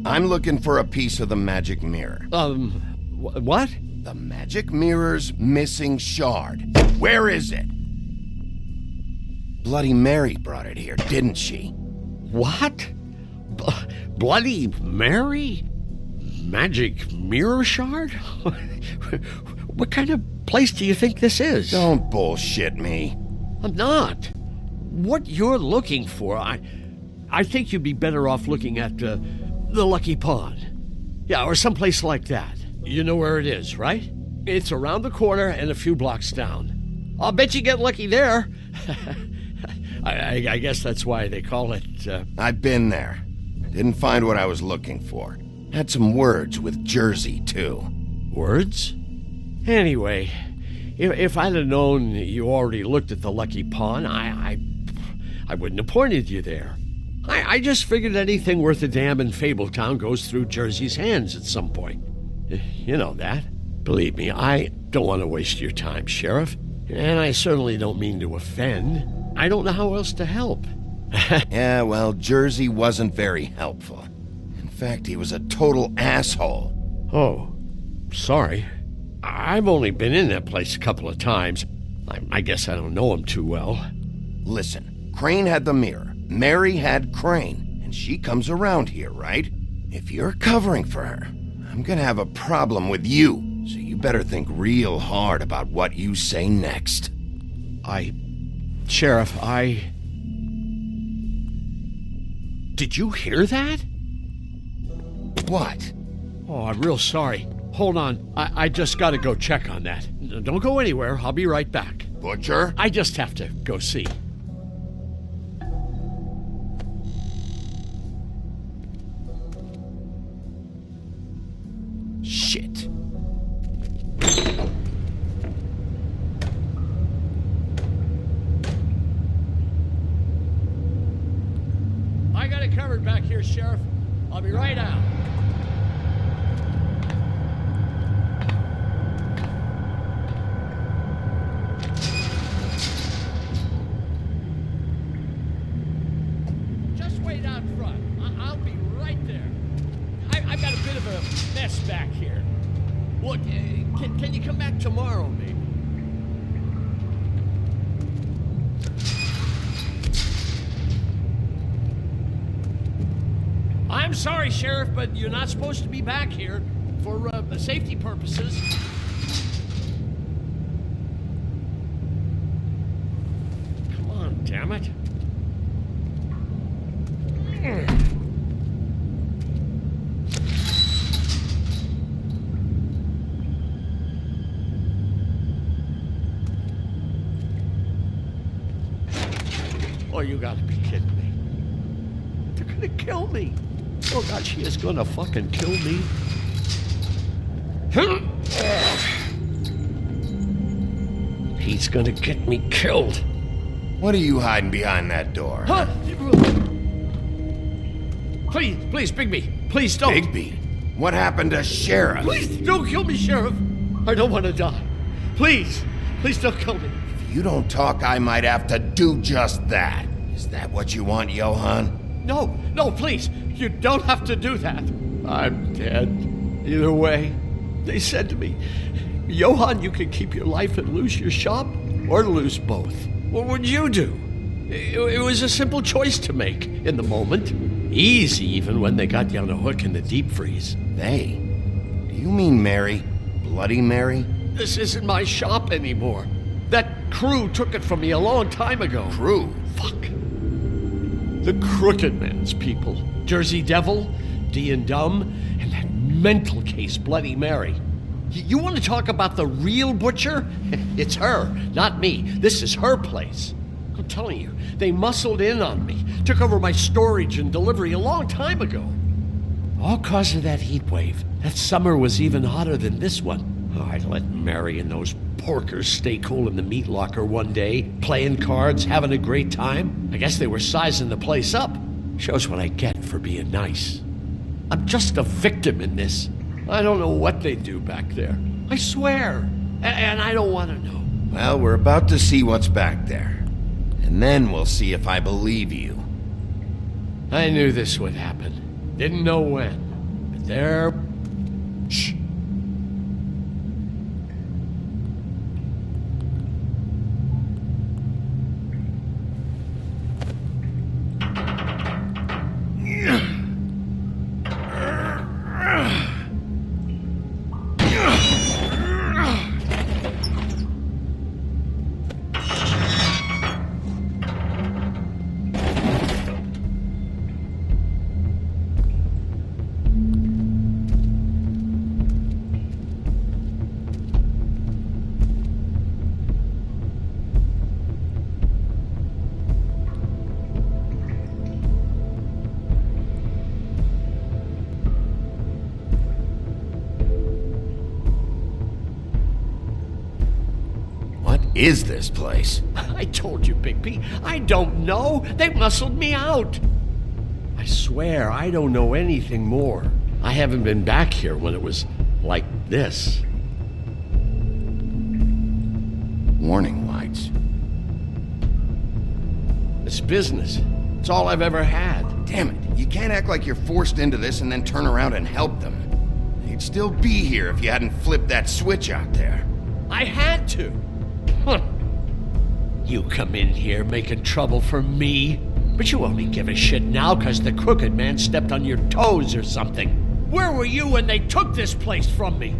I'm looking for a piece of the magic mirror. What? The magic mirror's missing shard. Where is it? Bloody Mary brought it here, didn't she? What? Bloody Mary? Magic mirror shard? What kind of place do you think this is? Don't bullshit me. I'm not. What you're looking for, I think you'd be better off looking at the Lucky Pond. Yeah, or someplace like that. You know where it is, right? It's around the corner and a few blocks down. I'll bet you get lucky there. I guess that's why they call it... I've been there. Didn't find what I was looking for. Had some words with Jersey, too. Words? Anyway, if I'd have known you already looked at the Lucky Pond, I wouldn't have pointed you there. I just figured anything worth a damn in Fabletown goes through Jersey's hands at some point. You know that. Believe me, I don't want to waste your time, Sheriff. And I certainly don't mean to offend. I don't know how else to help. Yeah, well, Jersey wasn't very helpful. In fact, he was a total asshole. Oh, sorry. I've only been in that place a couple of times. I guess I don't know him too well. Listen, Crane had the mirror. Mary had Crane, and she comes around here, right? If you're covering for her, I'm gonna have a problem with you, so you better think real hard about what you say next. Sheriff, Did you hear that? What? Oh, I'm real sorry. Hold on, I just gotta go check on that. Don't go anywhere, I'll be right back. Butcher? I just have to go see. Shit. I got it covered back here, Sheriff. I'll be right out. Just wait out front. I'll be right there. I've got a bit of a mess back here. Look, can you come back tomorrow, maybe? I'm sorry, Sheriff, but you're not supposed to be back here for safety purposes. Come on, damn it. Oh, you gotta be kidding me. They're gonna kill me. Oh, God, she is gonna fucking kill me. He's gonna get me killed. What are you hiding behind that door? Huh? Please, Bigby. Please don't. Bigby? What happened to Sheriff? Please don't kill me, Sheriff. I don't want to die. Please don't kill me. If you don't talk, I might have to do just that. Is that what you want, Johan? No, please. You don't have to do that. I'm dead. Either way, they said to me, Johan, you can keep your life and lose your shop, or lose both. What would you do? It was a simple choice to make in the moment. Easy, even when they got you on a hook in the deep freeze. They? Do you mean Mary? Bloody Mary? This isn't my shop anymore. That crew took it from me a long time ago. Crew? Fuck. The Crooked Man's people. Jersey Devil, D and Dumb, and that mental case, Bloody Mary. You want to talk about the real butcher? It's her, not me. This is her place. I'm telling you, they muscled in on me, took over my storage and delivery a long time ago. All cause of that heat wave. That summer was even hotter than this one. Oh, I let Mary and those porkers stay cool in the meat locker one day, playing cards, having a great time. I guess they were sizing the place up. Shows what I get for being nice. I'm just a victim in this. I don't know what they do back there. I swear. And I don't want to know. Well, we're about to see what's back there. And then we'll see if I believe you. I knew this would happen. Didn't know when. But there... Shh. Is this place? I told you, Bigby. I don't know. They muscled me out. I swear, I don't know anything more. I haven't been back here when it was like this. Warning lights. It's business. It's all I've ever had. Damn it. You can't act like you're forced into this and then turn around and help them. They'd still be here if you hadn't flipped that switch out there. I had to. You come in here making trouble for me, but you only give a shit now because the Crooked Man stepped on your toes or something. Where were you when they took this place from me?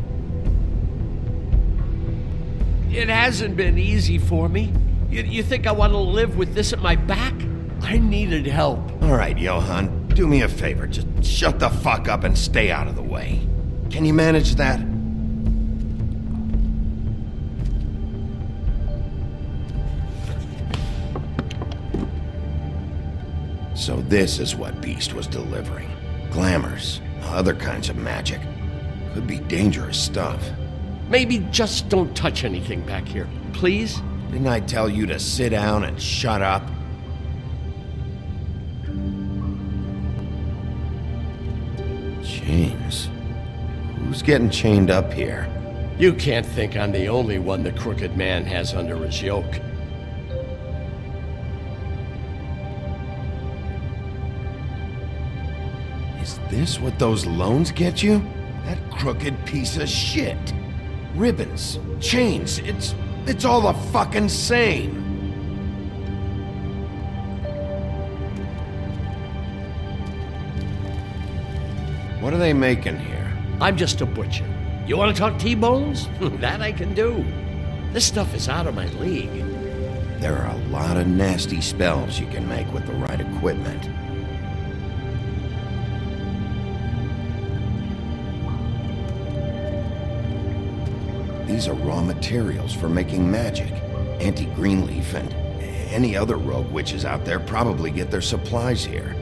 It hasn't been easy for me. You think I want to live with this at my back? I needed help. All right, Johan, do me a favor. Just shut the fuck up and stay out of the way. Can you manage that? So this is what Beast was delivering. Glamours, other kinds of magic. Could be dangerous stuff. Maybe just don't touch anything back here, please? Didn't I tell you to sit down and shut up? Chains. Who's getting chained up here? You can't think I'm the only one the Crooked Man has under his yoke. Is this what those loans get you? That crooked piece of shit. Ribbons, chains, it's all the fucking same. What are they making here? I'm just a butcher. You want to talk T-bones? That I can do. This stuff is out of my league. There are a lot of nasty spells you can make with the right equipment. These are raw materials for making magic. Auntie Greenleaf and any other rogue witches out there probably get their supplies here.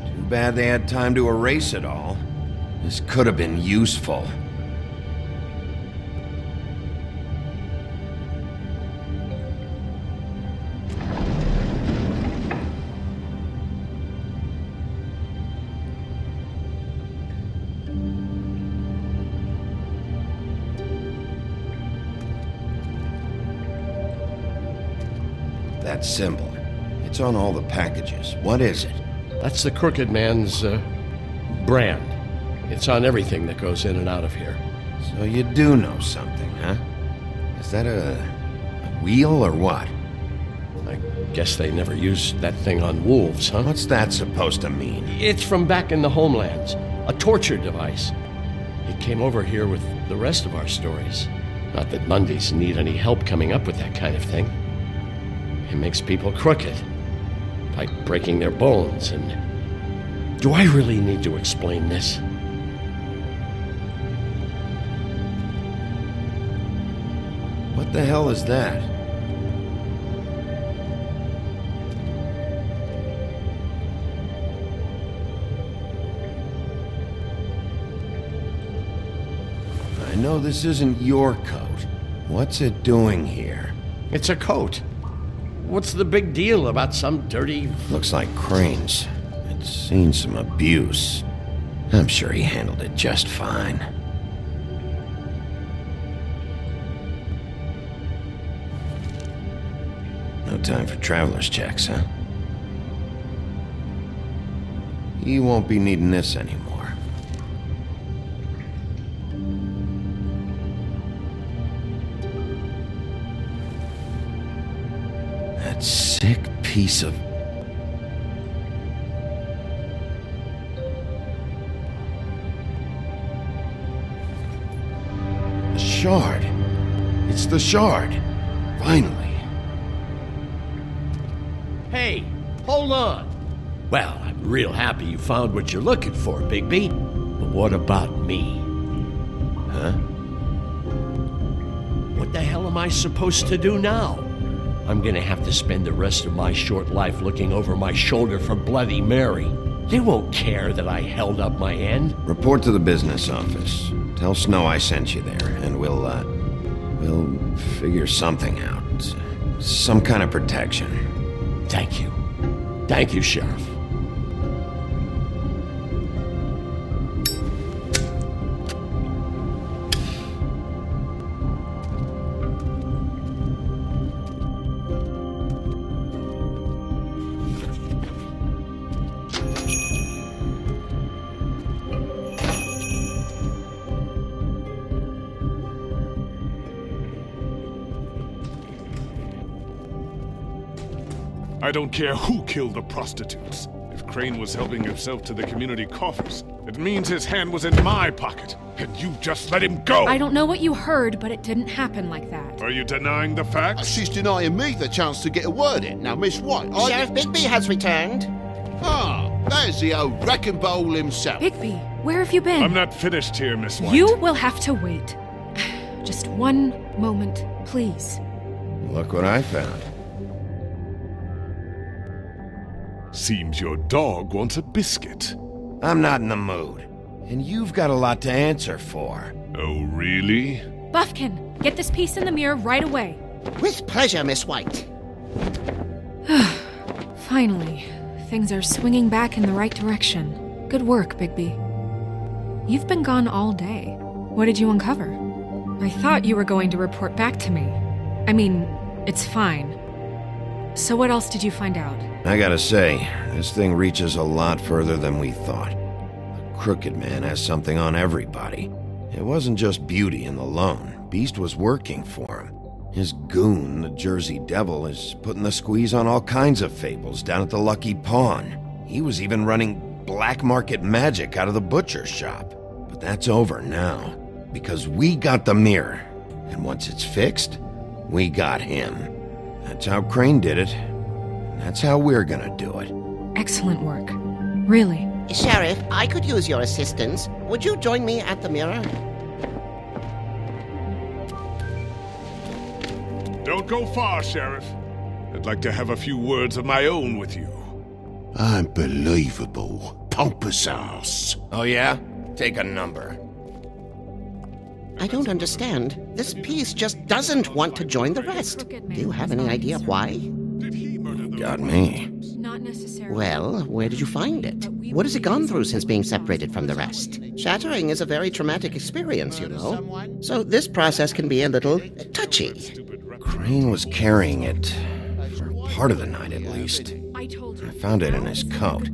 Too bad they had time to erase it all. This could have been useful. That symbol. It's on all the packages. What is it? That's the Crooked Man's, brand. It's on everything that goes in and out of here. So you do know something, huh? Is that a wheel or what? I guess they never used that thing on wolves, huh? What's that supposed to mean? It's from back in the homelands. A torture device. It came over here with the rest of our stories. Not that Mundys need any help coming up with that kind of thing. It makes people crooked. By breaking their bones and... Do I really need to explain this? What the hell is that? I know this isn't your coat. What's it doing here? It's a coat. What's the big deal about some dirty... Looks like Crane's. It's seen some abuse. I'm sure he handled it just fine. No time for traveler's checks, huh? You won't be needing this anymore. That sick piece of... The shard. It's the shard. Finally. Hey, hold on. Well, I'm real happy you found what you're looking for, Bigby. But what about me? Huh? What the hell am I supposed to do now? I'm gonna have to spend the rest of my short life looking over my shoulder for Bloody Mary. They won't care that I held up my end. Report to the business office. Tell Snow I sent you there, and we'll figure something out. Some kind of protection. Thank you. Thank you, Sheriff. I don't care who killed the prostitutes. If Crane was helping himself to the community coffers, it means his hand was in my pocket, and you just let him go! I don't know what you heard, but it didn't happen like that. Are you denying the facts? She's denying me the chance to get a word in. Now, Miss White, Sheriff Bigby has returned. Ah, there's the old wrecking bowl himself. Bigby, where have you been? I'm not finished here, Miss White. You will have to wait. Just one moment, please. Look what I found. Seems your dog wants a biscuit. I'm not in the mood. And you've got a lot to answer for. Oh, really? Buffkin, get this piece in the mirror right away. With pleasure, Miss White. Finally, things are swinging back in the right direction. Good work, Bigby. You've been gone all day. What did you uncover? I thought you were going to report back to me. I mean, it's fine. So what else did you find out? I gotta say, this thing reaches a lot further than we thought. The Crooked Man has something on everybody. It wasn't just Beauty and the Lone. Beast was working for him. His goon, the Jersey Devil, is putting the squeeze on all kinds of fables down at the Lucky Pawn. He was even running black market magic out of the butcher shop. But that's over now, because we got the mirror. And once it's fixed, we got him. That's how Crane did it. And that's how we're gonna do it. Excellent work. Really. Sheriff, I could use your assistance. Would you join me at the mirror? Don't go far, Sheriff. I'd like to have a few words of my own with you. Unbelievable. Pompous ass. Oh yeah? Take a number. I don't understand. This piece just doesn't want to join the rest. Do you have any idea why? Got me. Not necessarily. Well, where did you find it? What has it gone through since being separated from the rest? Shattering is a very traumatic experience, you know. So this process can be a little touchy. Crane was carrying it for part of the night at least. I found it in his coat.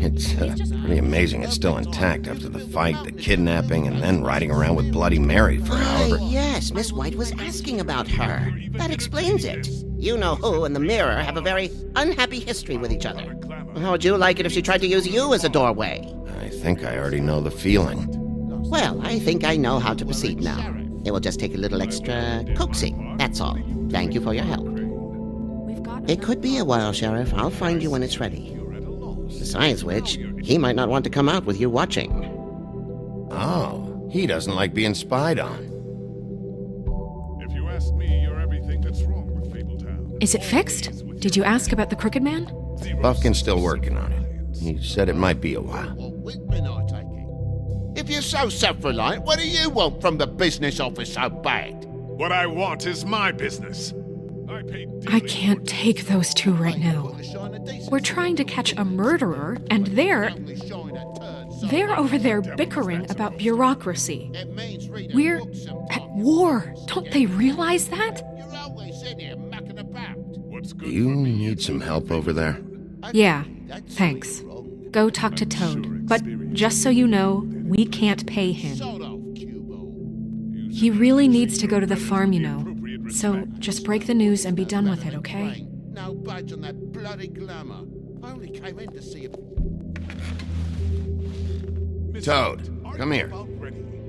It's pretty amazing it's still intact after the fight, the kidnapping, and then riding around with Bloody Mary for however... Yes, Miss White was asking about her. That explains it. You know who and the Mirror have a very unhappy history with each other. How would you like it if she tried to use you as a doorway? I think I already know the feeling. Well, I think I know how to proceed now. It will just take a little extra coaxing, that's all. Thank you for your help. It could be a while, Sheriff. I'll find you when it's ready. Besides which, he might not want to come out with you watching. Oh, he doesn't like being spied on. If you ask me, you're everything that's wrong with Fabletown. Is it fixed? Did you ask about the Crooked Man? Buffkin's still working on it. He said it might be a while. If you're so self-reliant, what do you want from the business office so bad? What I want is my business. I can't take those two right now. We're trying to catch a murderer, and they're over there bickering about bureaucracy. We're at war. Don't they realize that? Do you need some help over there? Yeah, thanks. Go talk to Toad. But just so you know, we can't pay him. He really needs to go to the farm, you know. So just break the news and be done with it, okay? No budge on that bloody glamour. I only came in to see if... Toad, come here.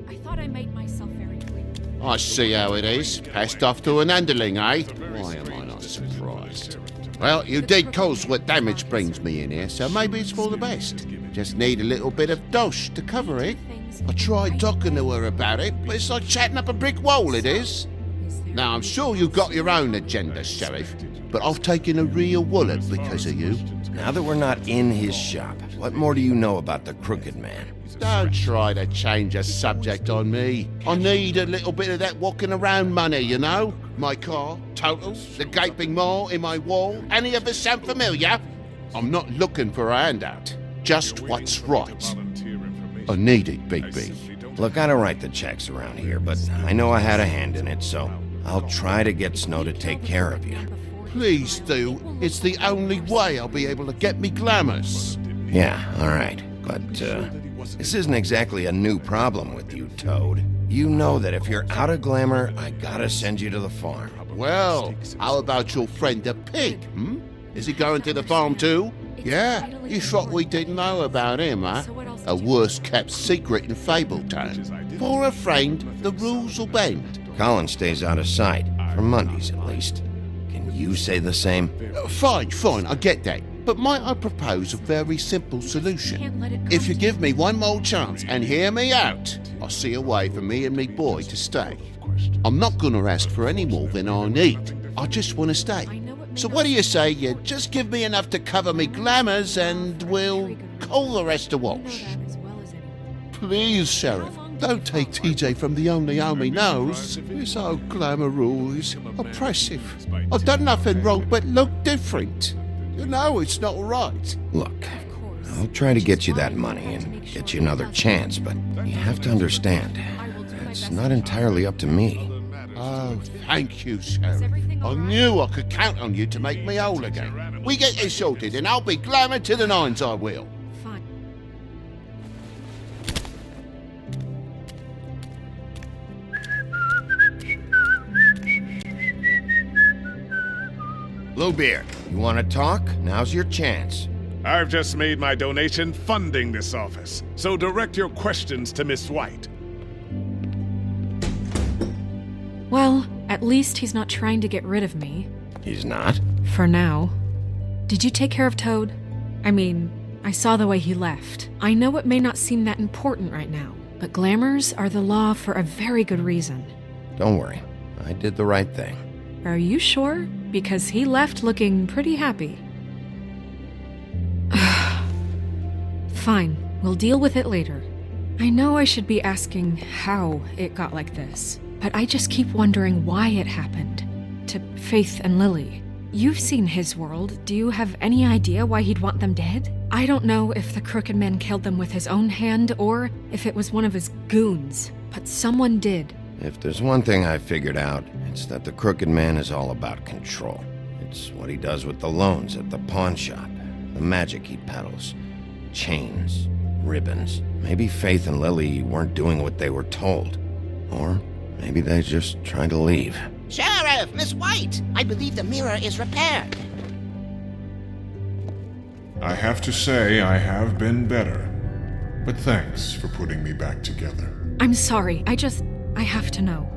I thought I made myself very clear. I see how it is. Passed off to an underling, eh? Why am I not surprised? Well, you did cause what damage brings me in here, so maybe it's for the best. Just need a little bit of dosh to cover it. I tried talking to her about it, but it's like chatting up a brick wall, it is. Now, I'm sure you've got your own agenda, Sheriff, but I've taken a real wallet because of you. Now that we're not in his shop, what more do you know about the Crooked Man? Don't try to change a subject on me. I need a little bit of that walking around money, you know? My car, total, the gaping maw in my wall. Any of us sound familiar? I'm not looking for a handout. Just what's right. I need it, Big B. Look, I don't write the checks around here, but I know I had a hand in it, so I'll try to get Snow to take care of you. Please do. It's the only way I'll be able to get me glamours. Yeah, all right. But, this isn't exactly a new problem with you, Toad. You know that if you're out of glamour, I gotta send you to the farm. Well, how about your friend the pig, Is he going to the farm too? Yeah, you thought we didn't know about him, huh? A worst-kept secret in Fabletown. For a friend, the rules will bend. Colin stays out of sight, for Mondays at least. Can you say the same? Fine, I get that. But might I propose a very simple solution? If you give me one more chance and hear me out, I'll see a way for me and me boy to stay. I'm not gonna ask for any more than I need. I just want to stay. So what do you say you just give me enough to cover me glamours and we'll call the rest a wash? Please, Sheriff, don't take TJ from the only home he knows. This old glamour rule is oppressive. I've done nothing wrong but look different. You know it's not right. Look, I'll try to get you that money and get you another chance, but you have to understand, it's not entirely up to me. Oh, thank you, Sheriff. I knew I could count on you to make me whole again. We get this sorted and I'll be glamour to the nines, I will. Bluebeard, you want to talk? Now's your chance. I've just made my donation funding this office, so direct your questions to Miss White. Well, at least he's not trying to get rid of me. He's not? For now. Did you take care of Toad? I mean, I saw the way he left. I know it may not seem that important right now, but glamours are the law for a very good reason. Don't worry. I did the right thing. Are you sure? Because he left looking pretty happy. Fine, we'll deal with it later. I know I should be asking how it got like this, but I just keep wondering why it happened. To Faith and Lily. You've seen his world. Do you have any idea why he'd want them dead? I don't know if the Crooked Man killed them with his own hand or if it was one of his goons, but someone did. If there's one thing I figured out, it's that the Crooked Man is all about control. It's what he does with the loans at the pawn shop, the magic he peddles. chains, ribbons. Maybe Faith and Lily weren't doing what they were told. Or maybe they're just trying to leave. Sheriff, Miss White! I believe the mirror is repaired. I have to say I have been better. But thanks for putting me back together. I'm sorry, I have to know.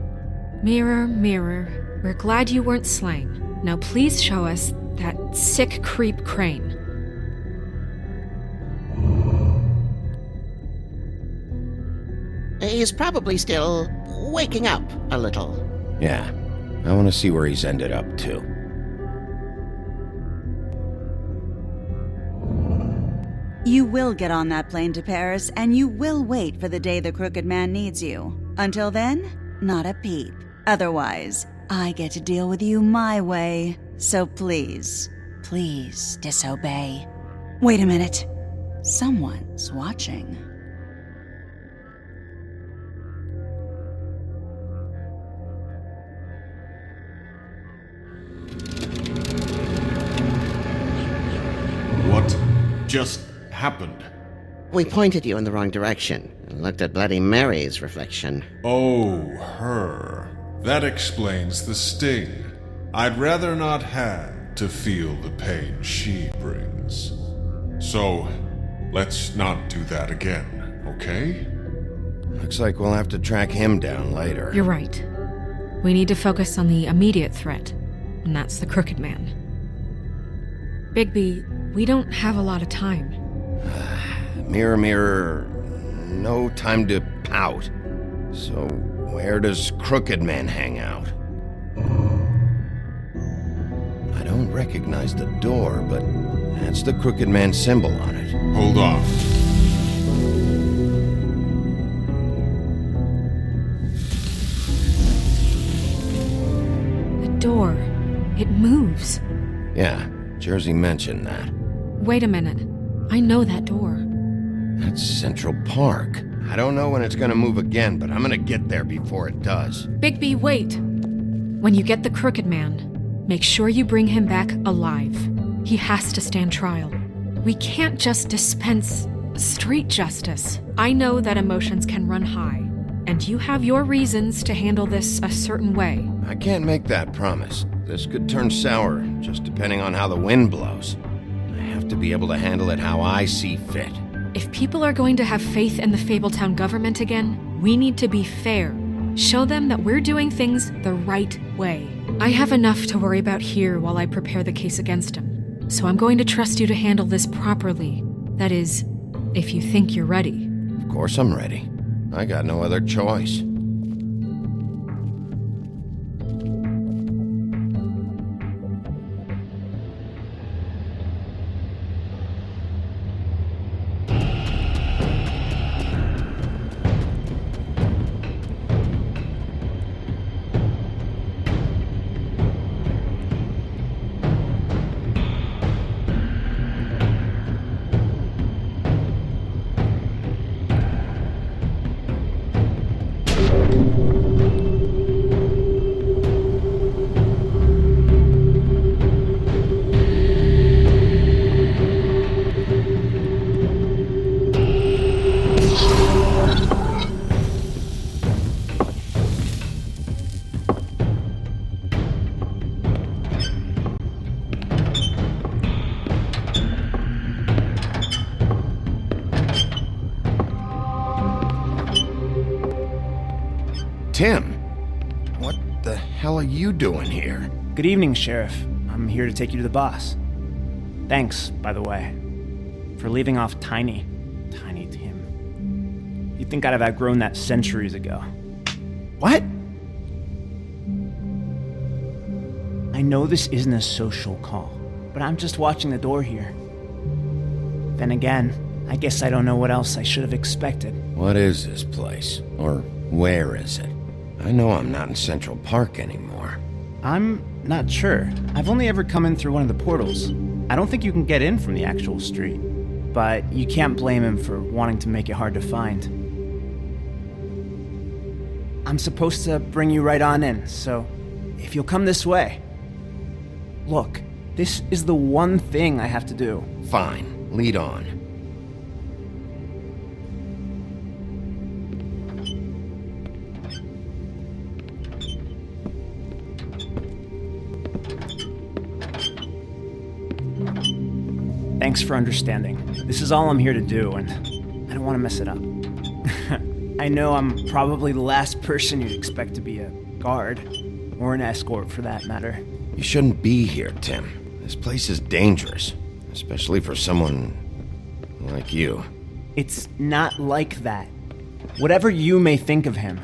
Mirror, mirror, we're glad you weren't slain. Now please show us that sick creep Crane. He's probably still waking up a little. Yeah, I want to see where he's ended up, too. You will get on that plane to Paris, and you will wait for the day the Crooked Man needs you. Until then, not a peep. Otherwise, I get to deal with you my way. So please, please disobey. Wait a minute. Someone's watching. What just happened? We pointed you in the wrong direction and looked at Bloody Mary's reflection. Oh, her. That explains the sting. I'd rather not have to feel the pain she brings. So, let's not do that again, okay? Looks like we'll have to track him down later. You're right. We need to focus on the immediate threat, and that's the Crooked Man. Bigby, we don't have a lot of time. Mirror, mirror, no time to pout. So, where does Crooked Man hang out? I don't recognize the door, but that's the Crooked Man symbol on it. Hold on. The door. It moves. Yeah, Jersey mentioned that. Wait a minute. I know that door. That's Central Park. I don't know when it's gonna move again, but I'm gonna get there before it does. Bigby, wait! When you get the Crooked Man, make sure you bring him back alive. He has to stand trial. We can't just dispense street justice. I know that emotions can run high, and you have your reasons to handle this a certain way. I can't make that promise. This could turn sour, just depending on how the wind blows. I have to be able to handle it how I see fit. If people are going to have faith in the Fabletown government again, we need to be fair. Show them that we're doing things the right way. I have enough to worry about here while I prepare the case against him. So I'm going to trust you to handle this properly. That is, if you think you're ready. Of course I'm ready. I got no other choice. Tim, what the hell are you doing here? Good evening, Sheriff. I'm here to take you to the boss. Thanks, by the way, for leaving off Tiny. Tiny Tim. You'd think I'd have outgrown that centuries ago. What? I know this isn't a social call, but I'm just watching the door here. Then again, I guess I don't know what else I should have expected. What is this place? Or where is it? I know I'm not in Central Park anymore. I'm not sure. I've only ever come in through one of the portals. I don't think you can get in from the actual street. But you can't blame him for wanting to make it hard to find. I'm supposed to bring you right on in, so if you'll come this way. Look, this is the one thing I have to do. Fine, lead on. Thanks for understanding. This is all I'm here to do, and I don't want to mess it up. I know I'm probably the last person you'd expect to be a guard, or an escort for that matter. You shouldn't be here, Tim. This place is dangerous, especially for someone like you. It's not like that. Whatever you may think of him,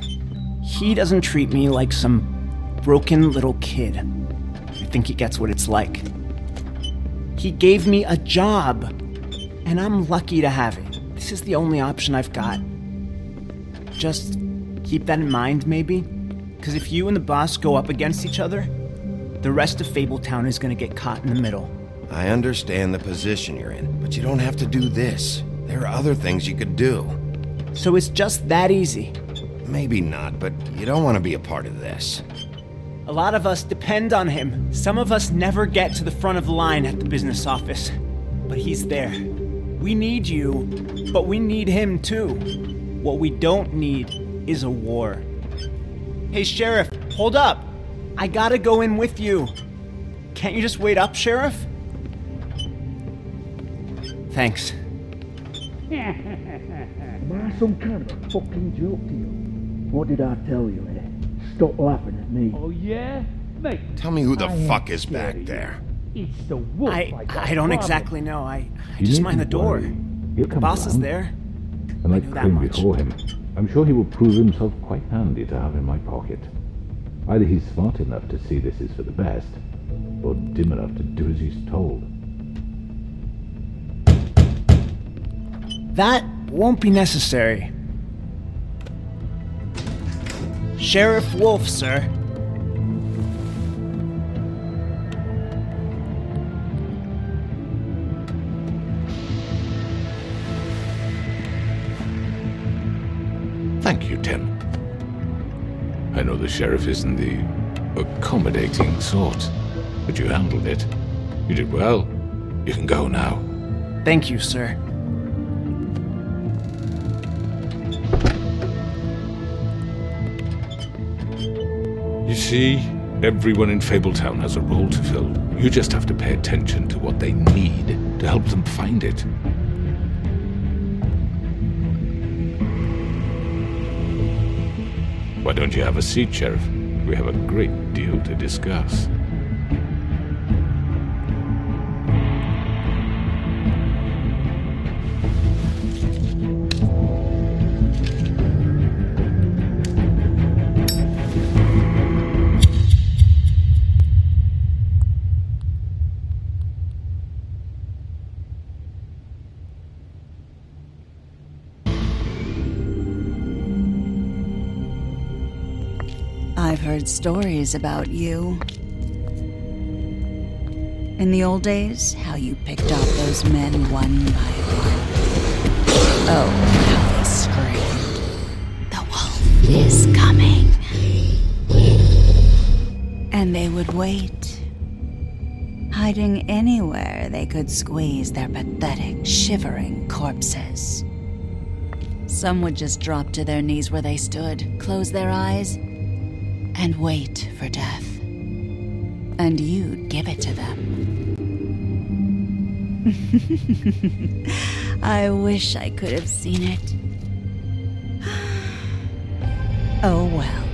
he doesn't treat me like some broken little kid. I think he gets what it's like. He gave me a job, and I'm lucky to have it. This is the only option I've got. Just keep that in mind, maybe? Because if you and the boss go up against each other, the rest of Fabletown is gonna get caught in the middle. I understand the position you're in, but you don't have to do this. There are other things you could do. So it's just that easy? Maybe not, but you don't want to be a part of this. A lot of us depend on him. Some of us never get to the front of the line at the business office. But he's there. We need you, but we need him too. What we don't need is a war. Hey, Sheriff, hold up! I gotta go in with you. Can't you just wait up, Sheriff? Thanks. Am I some kind of a fucking joke to you? What did I tell you, eh? Stop laughing at me. Oh, yeah? Mate. Tell me who the fuck is back there. It's the wolf. I don't exactly know. I just mind the door. He'll The come boss is around. there. And like knew that Crane much. before him, I'm sure he will prove himself quite handy to have in my pocket. Either he's smart enough to see this is for the best, or dim enough to do as he's told. That won't be necessary. Sheriff Wolf, sir. Thank you, Tim. I know the sheriff isn't the accommodating sort, but you handled it. You did well. You can go now. Thank you, sir. You see, everyone in Fabletown has a role to fill. You just have to pay attention to what they need to help them find it. Why don't you have a seat, Sheriff? We have a great deal to discuss. I've heard stories about you. In the old days, how you picked off those men one by one. Oh, how they screamed. The wolf is coming. And they would wait, hiding anywhere they could squeeze their pathetic, shivering corpses. Some would just drop to their knees where they stood, close their eyes, and wait for death. And you'd give it to them. I wish I could have seen it. Oh well.